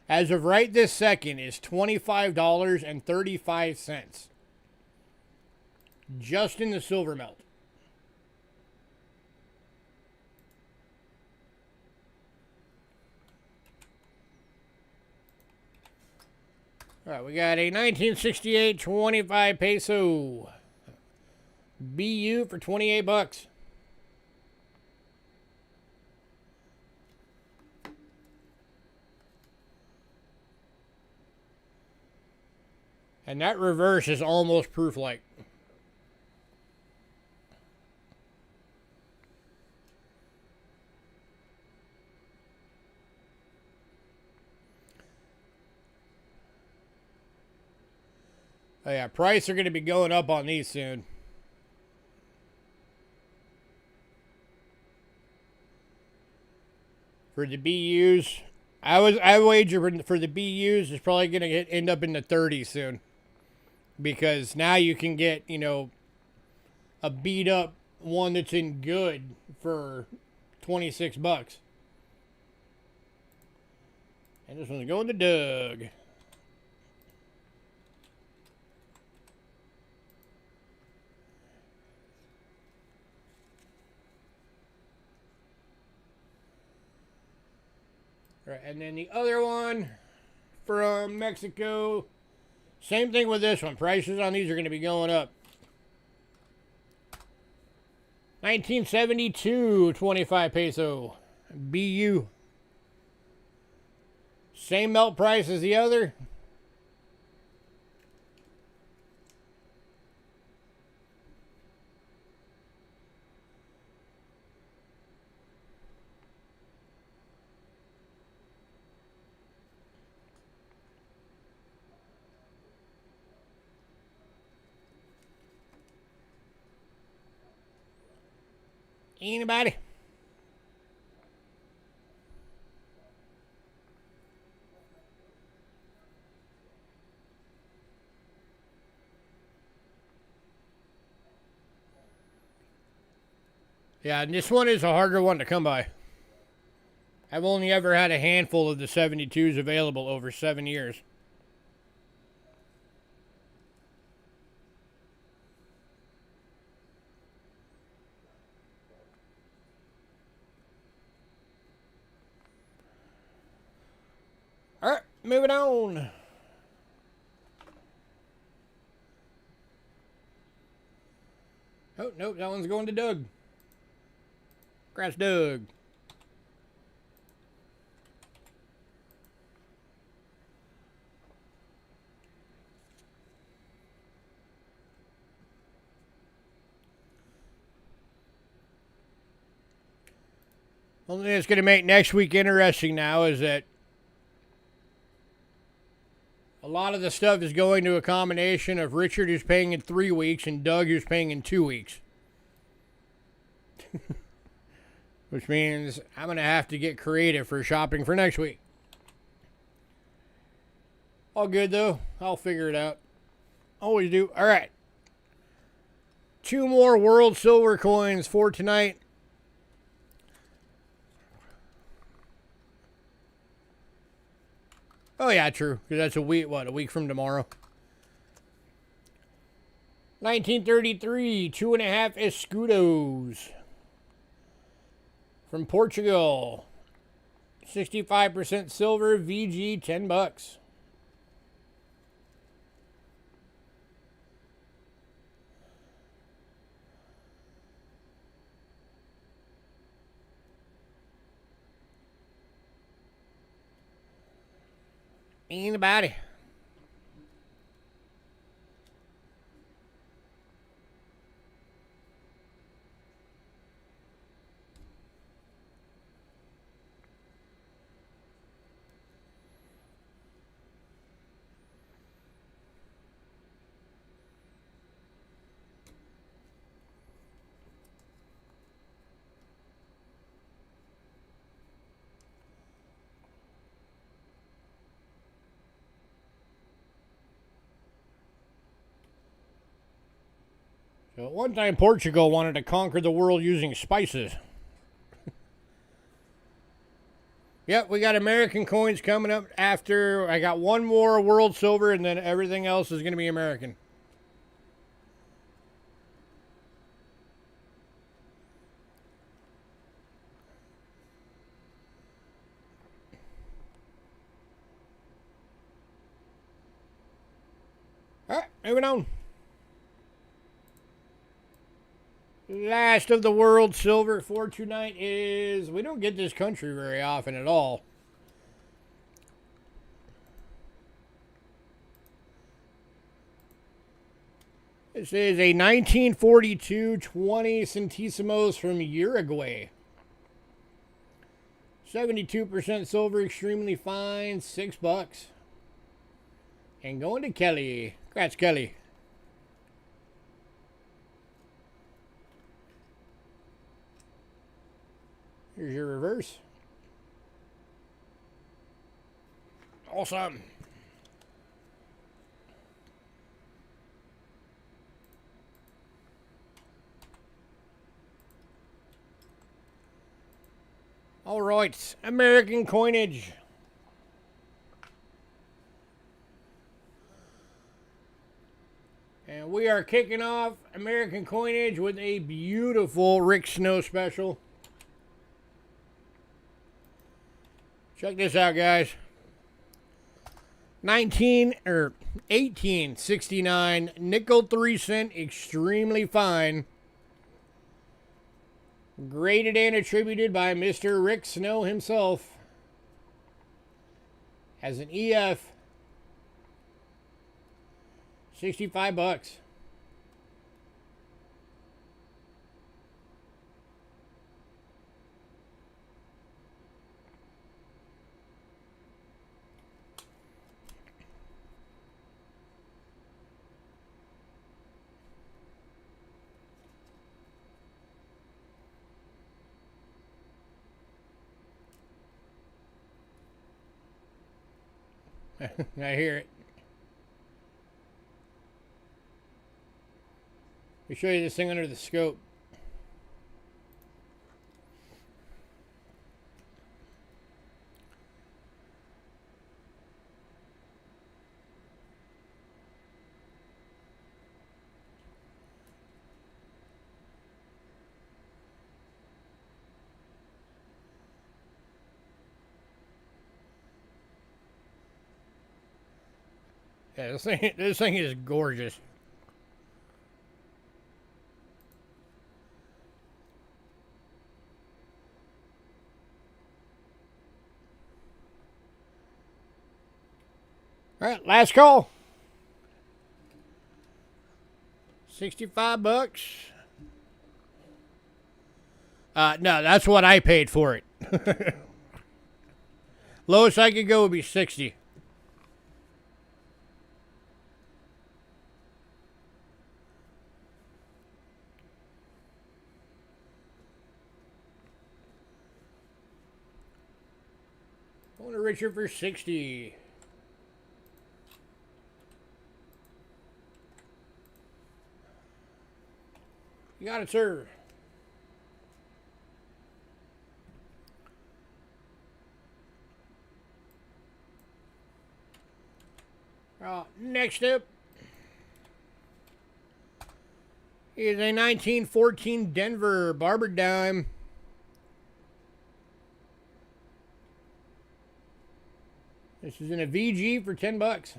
as of right this second, is $25.35. Just in the silver melt. All right, we got a 1968 25 peso BU for 28 bucks. And that reverse is almost proof-like. Oh yeah, price are going to be going up on these soon. For the BUs, I wager for the BUs is probably going to end up in the 30s soon. Because now you can get, you know, a beat up one that's in good for 26 bucks. And this one's going to Doug. All right, and then the other one from Mexico. Same thing with this one. Prices on these are going to be going up. 1972 25 peso BU. Same melt price as the other. Anybody? Yeah, and this one is a harder one to come by. I've only ever had a handful of the 72s available over 7 years. All right, moving on. Oh, nope, that one's going to Doug. Congrats, Doug. Only thing that's going to make next week interesting now is that a lot of the stuff is going to a combination of Richard, who's paying in 3 weeks, and Doug, who's paying in 2 weeks. Which means I'm going to have to get creative for shopping for next week. All good, though. I'll figure it out. Always do. All right. 2 more World Silver coins for tonight. Oh, yeah, true. Because that's a week, what, a week from tomorrow. 1933, 2.5 escudos. From Portugal. 65% silver, VG, 10 bucks. Anybody? So at one time, Portugal wanted to conquer the world using spices. Yep, we got American coins coming up after. I got one more world silver, and then everything else is going to be American. All right, moving on. Last of the world silver for tonight is, we don't get this country very often at all. This is a 1942 20 centésimos from Uruguay. 72% silver, extremely fine, $6. And going to Kelly. Congrats, Kelly. Here's your reverse. Awesome. All right, American coinage. And we are kicking off American coinage with a beautiful Rick Snow special. Check this out, guys. 1869 nickel 3-cent, extremely fine. Graded and attributed by Mr. Rick Snow himself as an EF. $65. I hear it. Let me show you this thing under the scope. Yeah, this thing is gorgeous. All right, last call. $65. No, that's what I paid for it. Lowest I could go would be 60. Going to Richard for 60. You got it, sir. Next up is a 1914 Denver barber dime. This is in a VG for $10.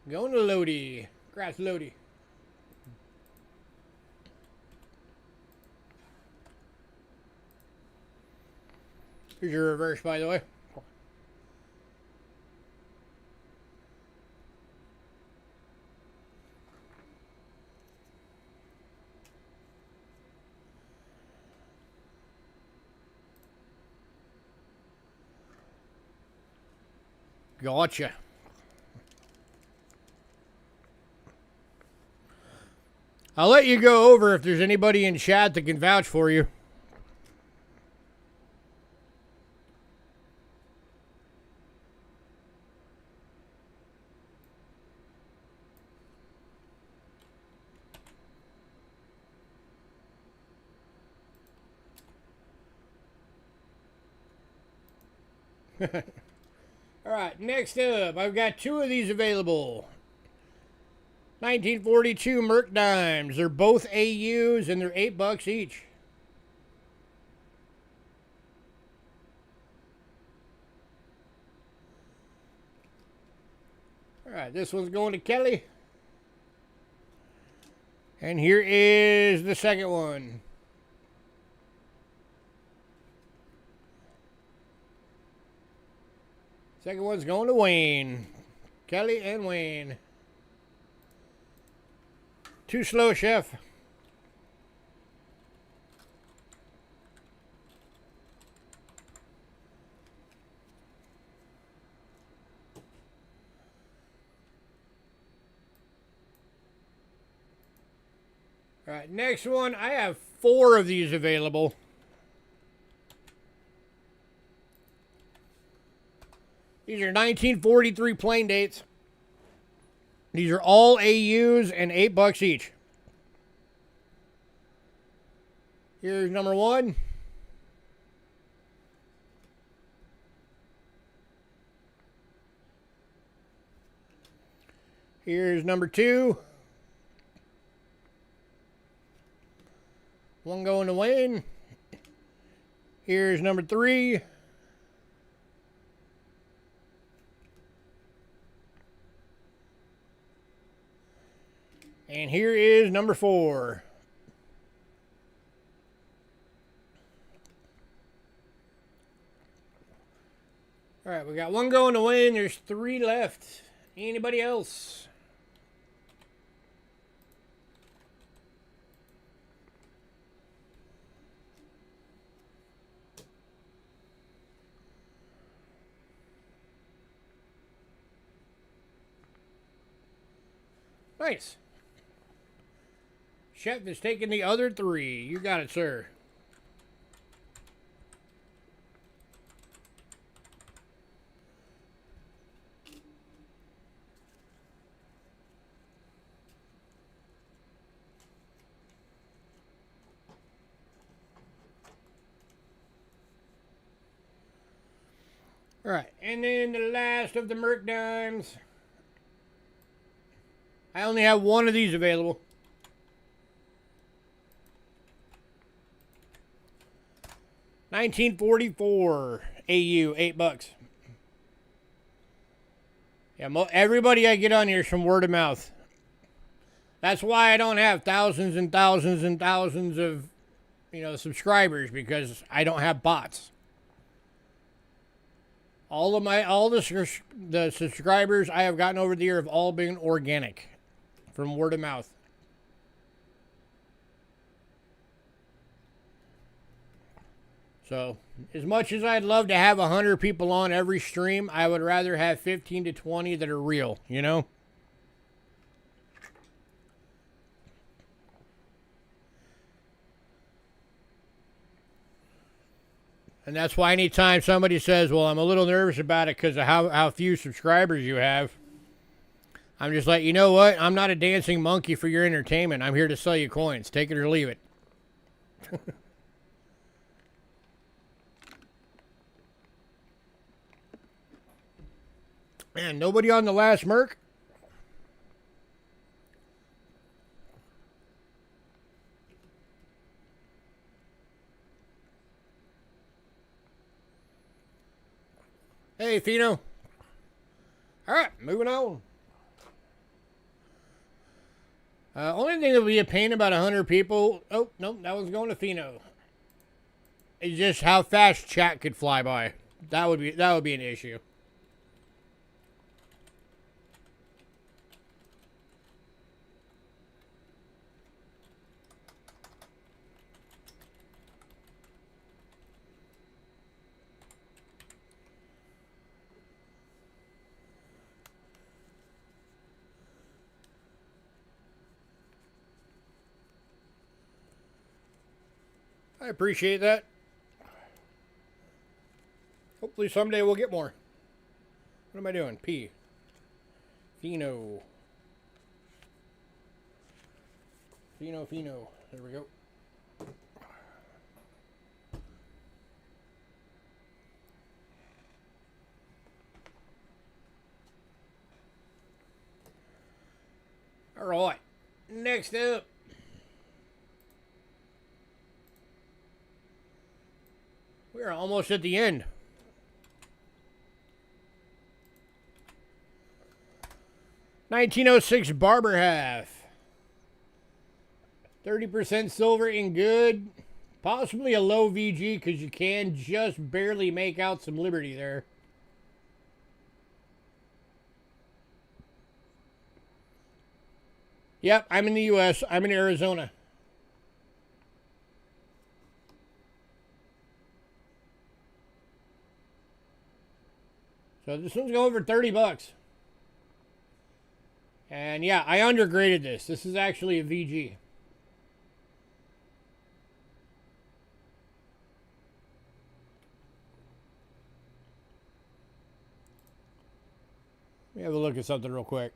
Going to Lodi. Congrats, Lodi. Here's your reverse, by the way. Gotcha. I'll let you go over if there's anybody in chat that can vouch for you. Alright, next up, I've got two of these available. 1942 Merc Dimes. They're both AUs and they're $8 each. Alright, this one's going to Kelly. And here is the second one. Second one's going to Wayne. Kelly and Wayne. Too slow, Chef. All right, next one. I have 4 of these available. These are 1943 plain dates. These are all AUs and $8 each. Here's number 1. Here's number 2. One going to Wayne. Here's number 3. And here is number 4. All right, we got one going to Wayne. There's 3 left. Anybody else? Nice. Chef is taking the other 3. You got it, sir. All right, and then the last of the Merc Dimes. I only have 1 of these available. $1944 AU, $8. Yeah, everybody I get on here is from word of mouth. That's why I don't have thousands and thousands and thousands of, subscribers, because I don't have bots. All the subscribers I have gotten over the year have all been organic, from word of mouth. So, as much as I'd love to have 100 people on every stream, I would rather have 15 to 20 that are real, And that's why anytime somebody says, well, I'm a little nervous about it because of how few subscribers you have, I'm just like, you know what? I'm not a dancing monkey for your entertainment. I'm here to sell you coins. Take it or leave it. Man, nobody on the last Merc? Hey, Fino. All right, moving on. Only thing that would be a pain about 100 people. Oh, no, that one's going to Fino. It's just how fast chat could fly by. That would be an issue. I appreciate that. Hopefully someday we'll get more. What am I doing? P. Fino. Fino. There we go. All right. Next up. We're almost at the end. $1906 barber half. 30% silver in good. Possibly a low VG because you can just barely make out some Liberty there. Yep, I'm in the U.S. I'm in Arizona. So this one's going for 30 bucks. And yeah, I undergraded this. This is actually a VG. Let me have a look at something real quick.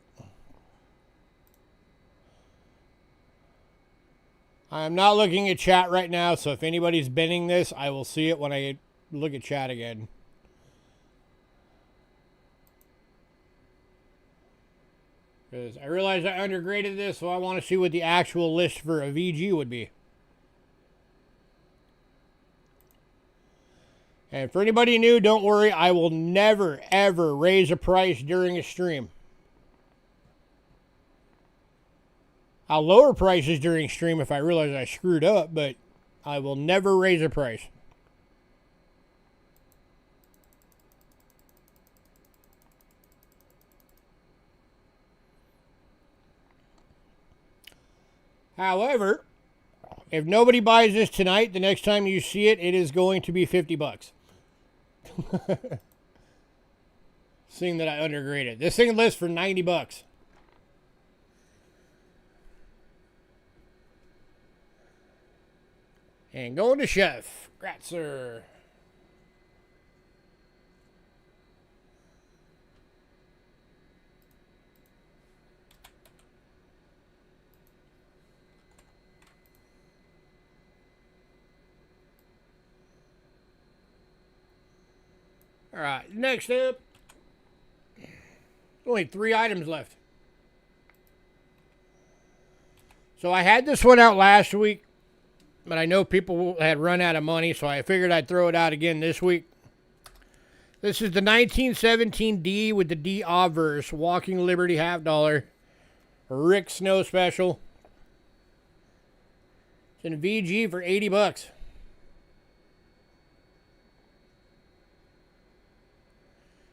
I'm not looking at chat right now, so if anybody's binning this, I will see it when I look at chat again. Because I realized I undergraded this, so I want to see what the actual list for a VG would be. And for anybody new, don't worry, I will never, ever raise a price during a stream. I'll lower prices during stream if I realize I screwed up, but I will never raise a price. However, if nobody buys this tonight, the next time you see it, it is going to be 50 bucks. Seeing that I undergraded. This thing lists for 90 bucks. And going to Chef. Gratzer. All right, next up. Only 3 items left. So I had this one out last week, but I know people had run out of money, so I figured I'd throw it out again this week. This is the 1917 D with the D obverse, Walking Liberty half dollar. Rick Snow special. It's in a VG for 80 bucks.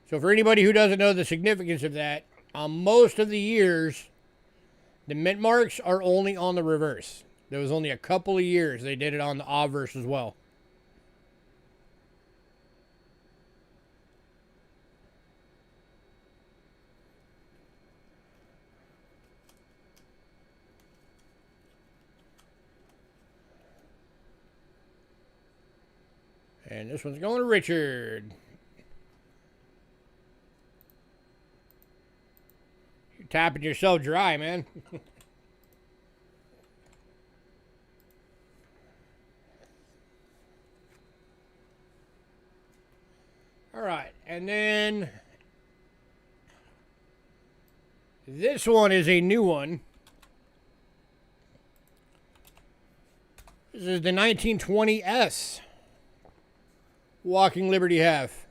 So for anybody who doesn't know the significance of that, on most of the years, the mint marks are only on the reverse. There was only a couple of years they did it on the obverse as well. And this one's going to Richard. You're tapping yourself dry, man. All right, and then this one is a new one. This is the 1920S Walking Liberty half.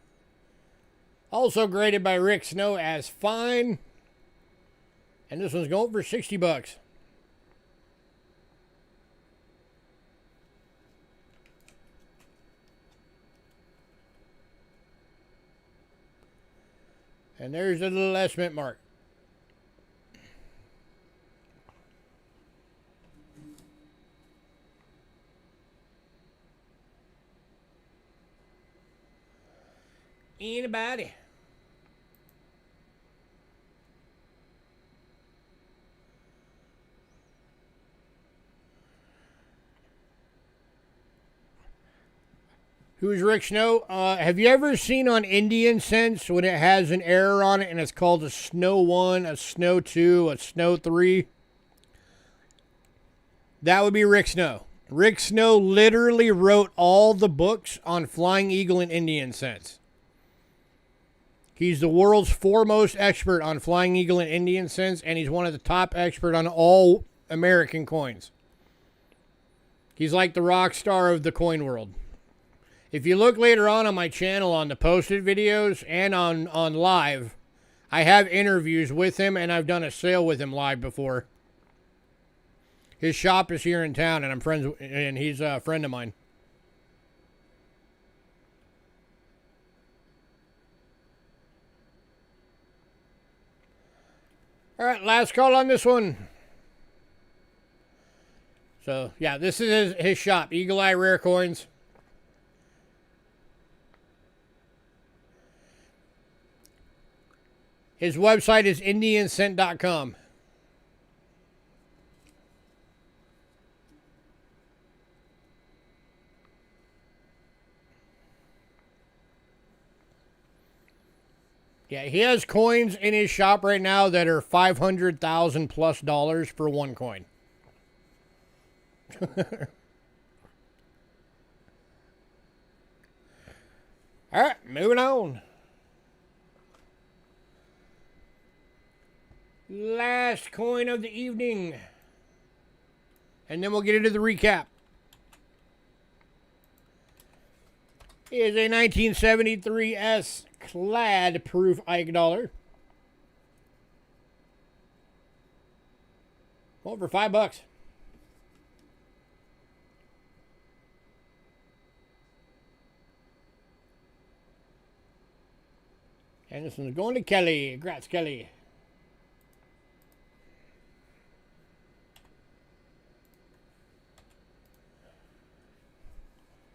Also graded by Rick Snow as fine. And this one's going for 60 bucks. And there's a little estimate mark. Anybody? Who's Rick Snow? Have you ever seen on Indian Sense when it has an error on it and it's called a Snow 1, a Snow 2, a Snow 3? That would be Rick Snow. Rick Snow literally wrote all the books on Flying Eagle and Indian Sense. He's the world's foremost expert on Flying Eagle and Indian cents, and he's one of the top expert on all American coins. He's like the rock star of the coin world. If you look later on my channel on the posted videos and on live, I have interviews with him, and I've done a sale with him live before. His shop is here in town, and I'm friends, and he's a friend of mine. All right, last call on this one. So, yeah, this is his shop, Eagle Eye Rare Coins. His website is indiancent.com. Yeah, he has coins in his shop right now that are $500,000 plus for one coin. All right, moving on. Last coin of the evening. And then we'll get into the recap. Is a 1973 S clad proof Ike dollar. Well, for $5. And this one's going to Kelly. Congrats, Kelly.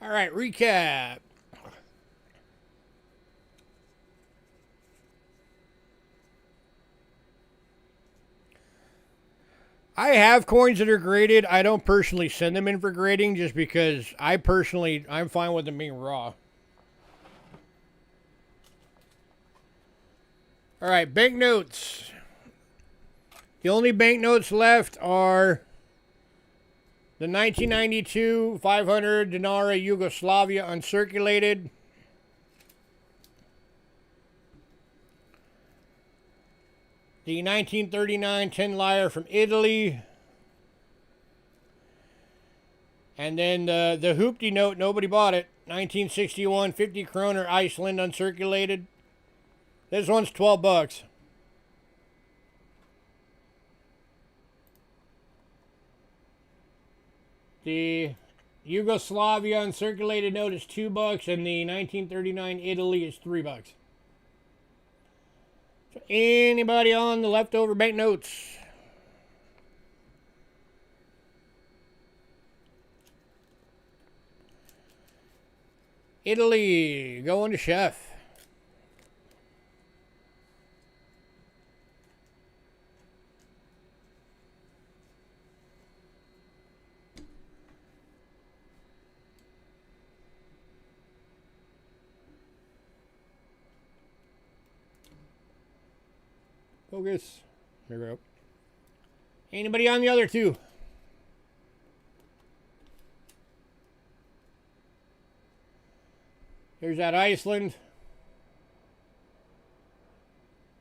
All right, recap. I have coins that are graded. I don't personally send them in for grading just because I'm fine with them being raw. All right, banknotes. The only banknotes left are the 1992 500 dinara Yugoslavia uncirculated. The 1939 10 Lyre from Italy. And then the Hoopty note, nobody bought it. 1961 50 kroner Iceland uncirculated. This one's $12. The Yugoslavia uncirculated note is $2, and the 1939 Italy is $3. So anybody on the leftover banknotes? Italy, going to Chef. Focus. There we go. Anybody on the other two? Here's that Iceland.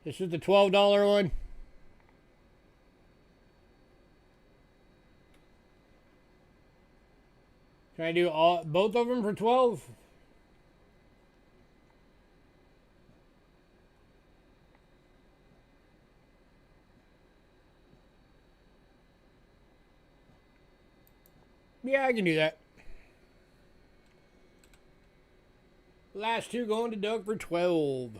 This is the $12 one. Can I do both of them for 12? Yeah, I can do that. Last two going to Doug for 12.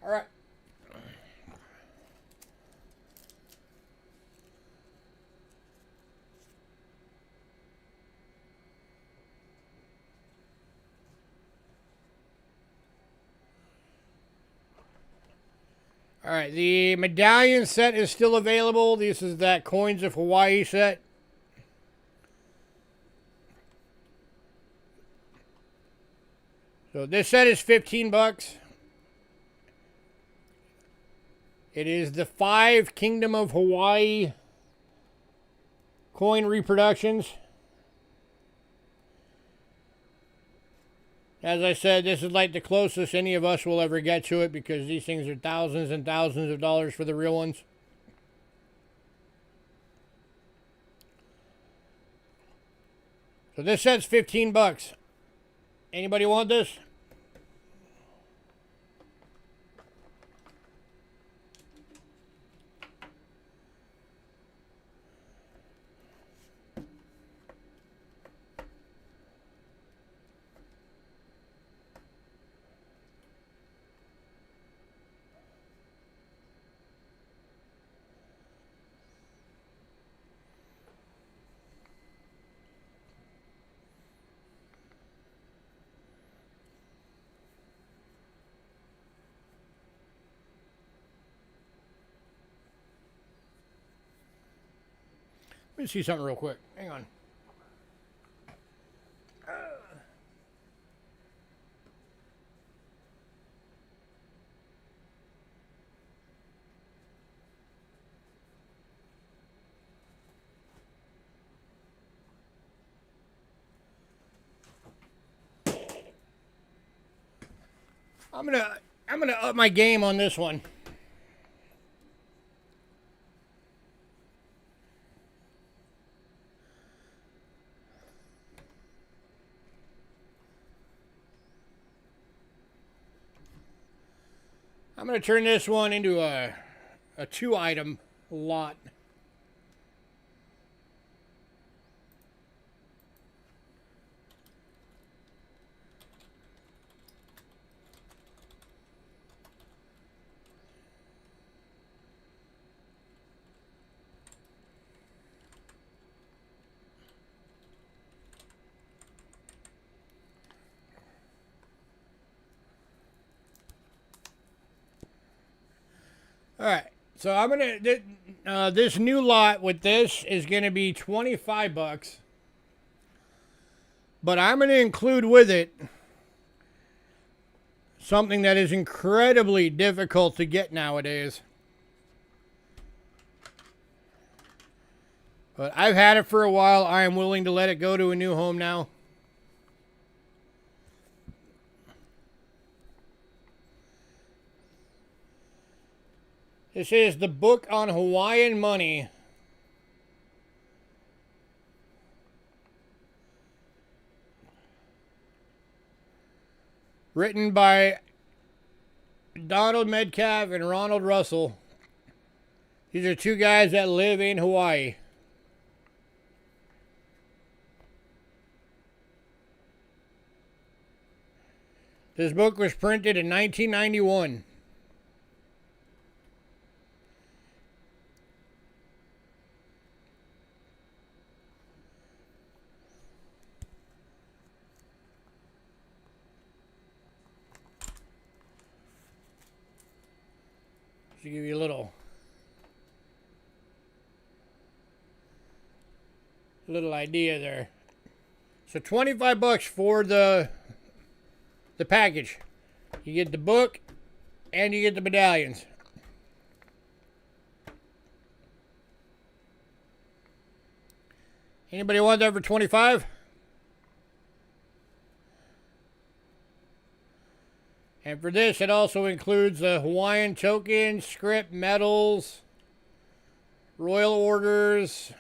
All right. All right, the medallion set is still available. This is that Coins of Hawaii set. So this set is 15 bucks. It is the 5 Kingdom of Hawaii coin reproductions. As I said, this is like the closest any of us will ever get to it because these things are thousands and thousands of dollars for the real ones. So this set's 15 bucks. Anybody want this? Let me see something real quick. Hang on. I'm gonna up my game on this one. I'm going to turn this one into a 2-item lot. All right, so I'm gonna this new lot with this is gonna be 25 bucks, but I'm gonna include with it something that is incredibly difficult to get nowadays. But I've had it for a while. I am willing to let it go to a new home now. This is the book on Hawaiian money. Written by Donald Metcalf and Ronald Russell. These are 2 guys that live in Hawaii. This book was printed in 1991. To give you a little idea there. So 25 bucks for the package. You get the book and you get the medallions. Anybody want that for 25? And for this, it also includes the Hawaiian tokens, script, medals, royal orders,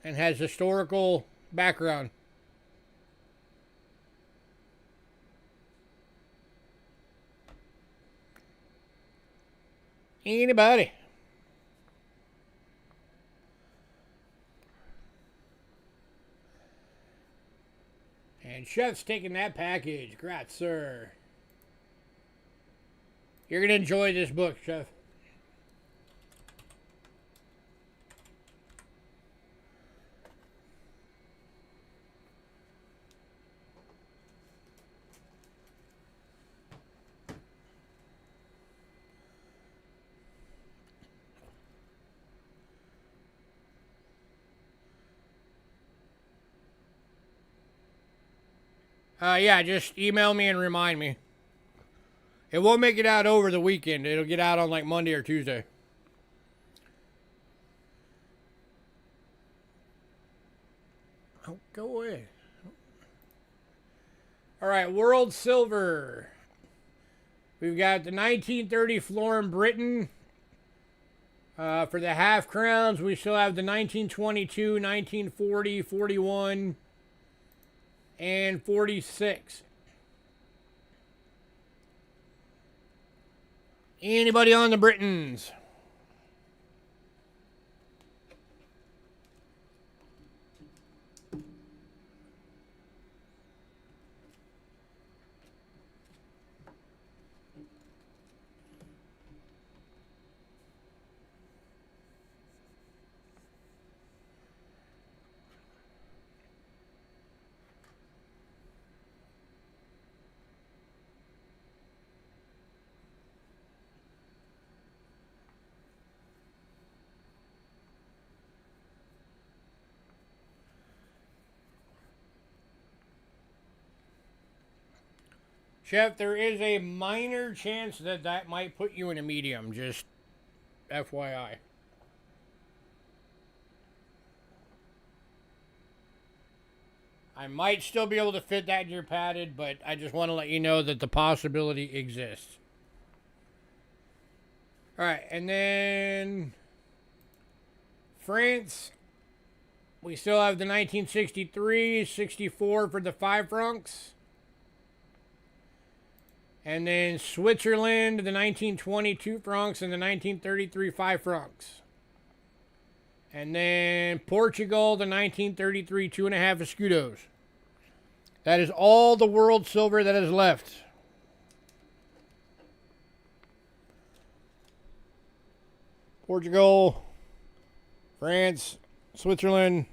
and has historical background. Anybody? And Chef's taking that package. Grat, sir. You're going to enjoy this book, Chef. Yeah, just email me and remind me. It won't make it out over the weekend. It'll get out on like Monday or Tuesday. Oh, go away. All right, World Silver. We've got the 1930 Florin Britain. For the half crowns, we still have the 1922, 1940, 41, and 46. Anybody on the Britons? Chef, there is a minor chance that that might put you in a medium, just FYI. I might still be able to fit that in your padded, but I just want to let you know that the possibility exists. Alright, and then France. We still have the 1963, 64 for the 5 francs. And then Switzerland, the 1922 francs, and the 1933 5 francs. And then Portugal, the 1933 2.5 escudos. That is all the world silver that is left. Portugal, France, Switzerland,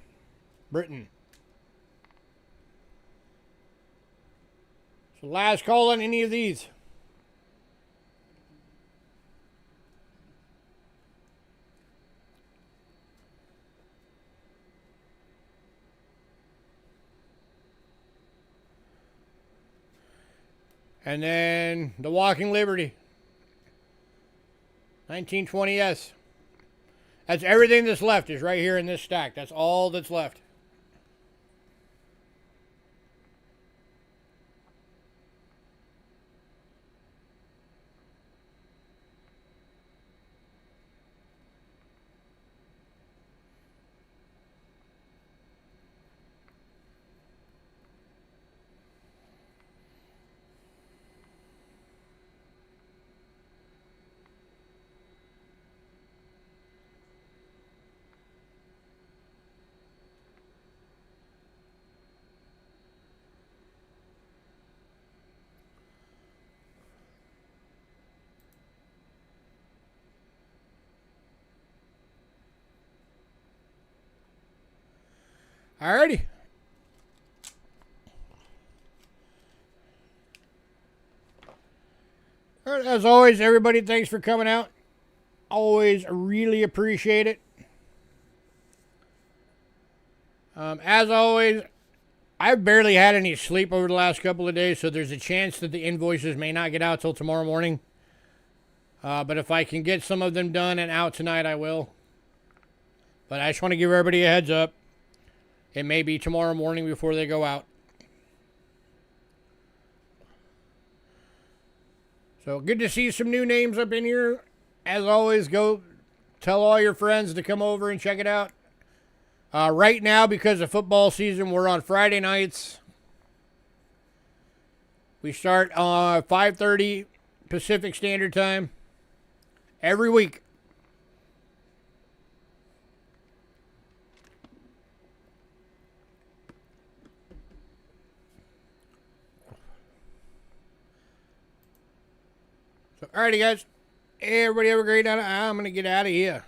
Britain. So last call on any of these. And then the Walking Liberty. 1920S. That's everything that's left is right here in this stack. That's all that's left. Alrighty. All right, as always, everybody, thanks for coming out. Always really appreciate it. As always, I've barely had any sleep over the last couple of days, so there's a chance that the invoices may not get out till tomorrow morning. But if I can get some of them done and out tonight, I will. But I just want to give everybody a heads up. It may be tomorrow morning before they go out. So good to see some new names up in here. As always, go tell all your friends to come over and check it out. Right now, because of football season, we're on Friday nights. We start 5:30 Pacific Standard Time every week. So, alrighty, guys. Everybody have a great night. I'm going to get out of here.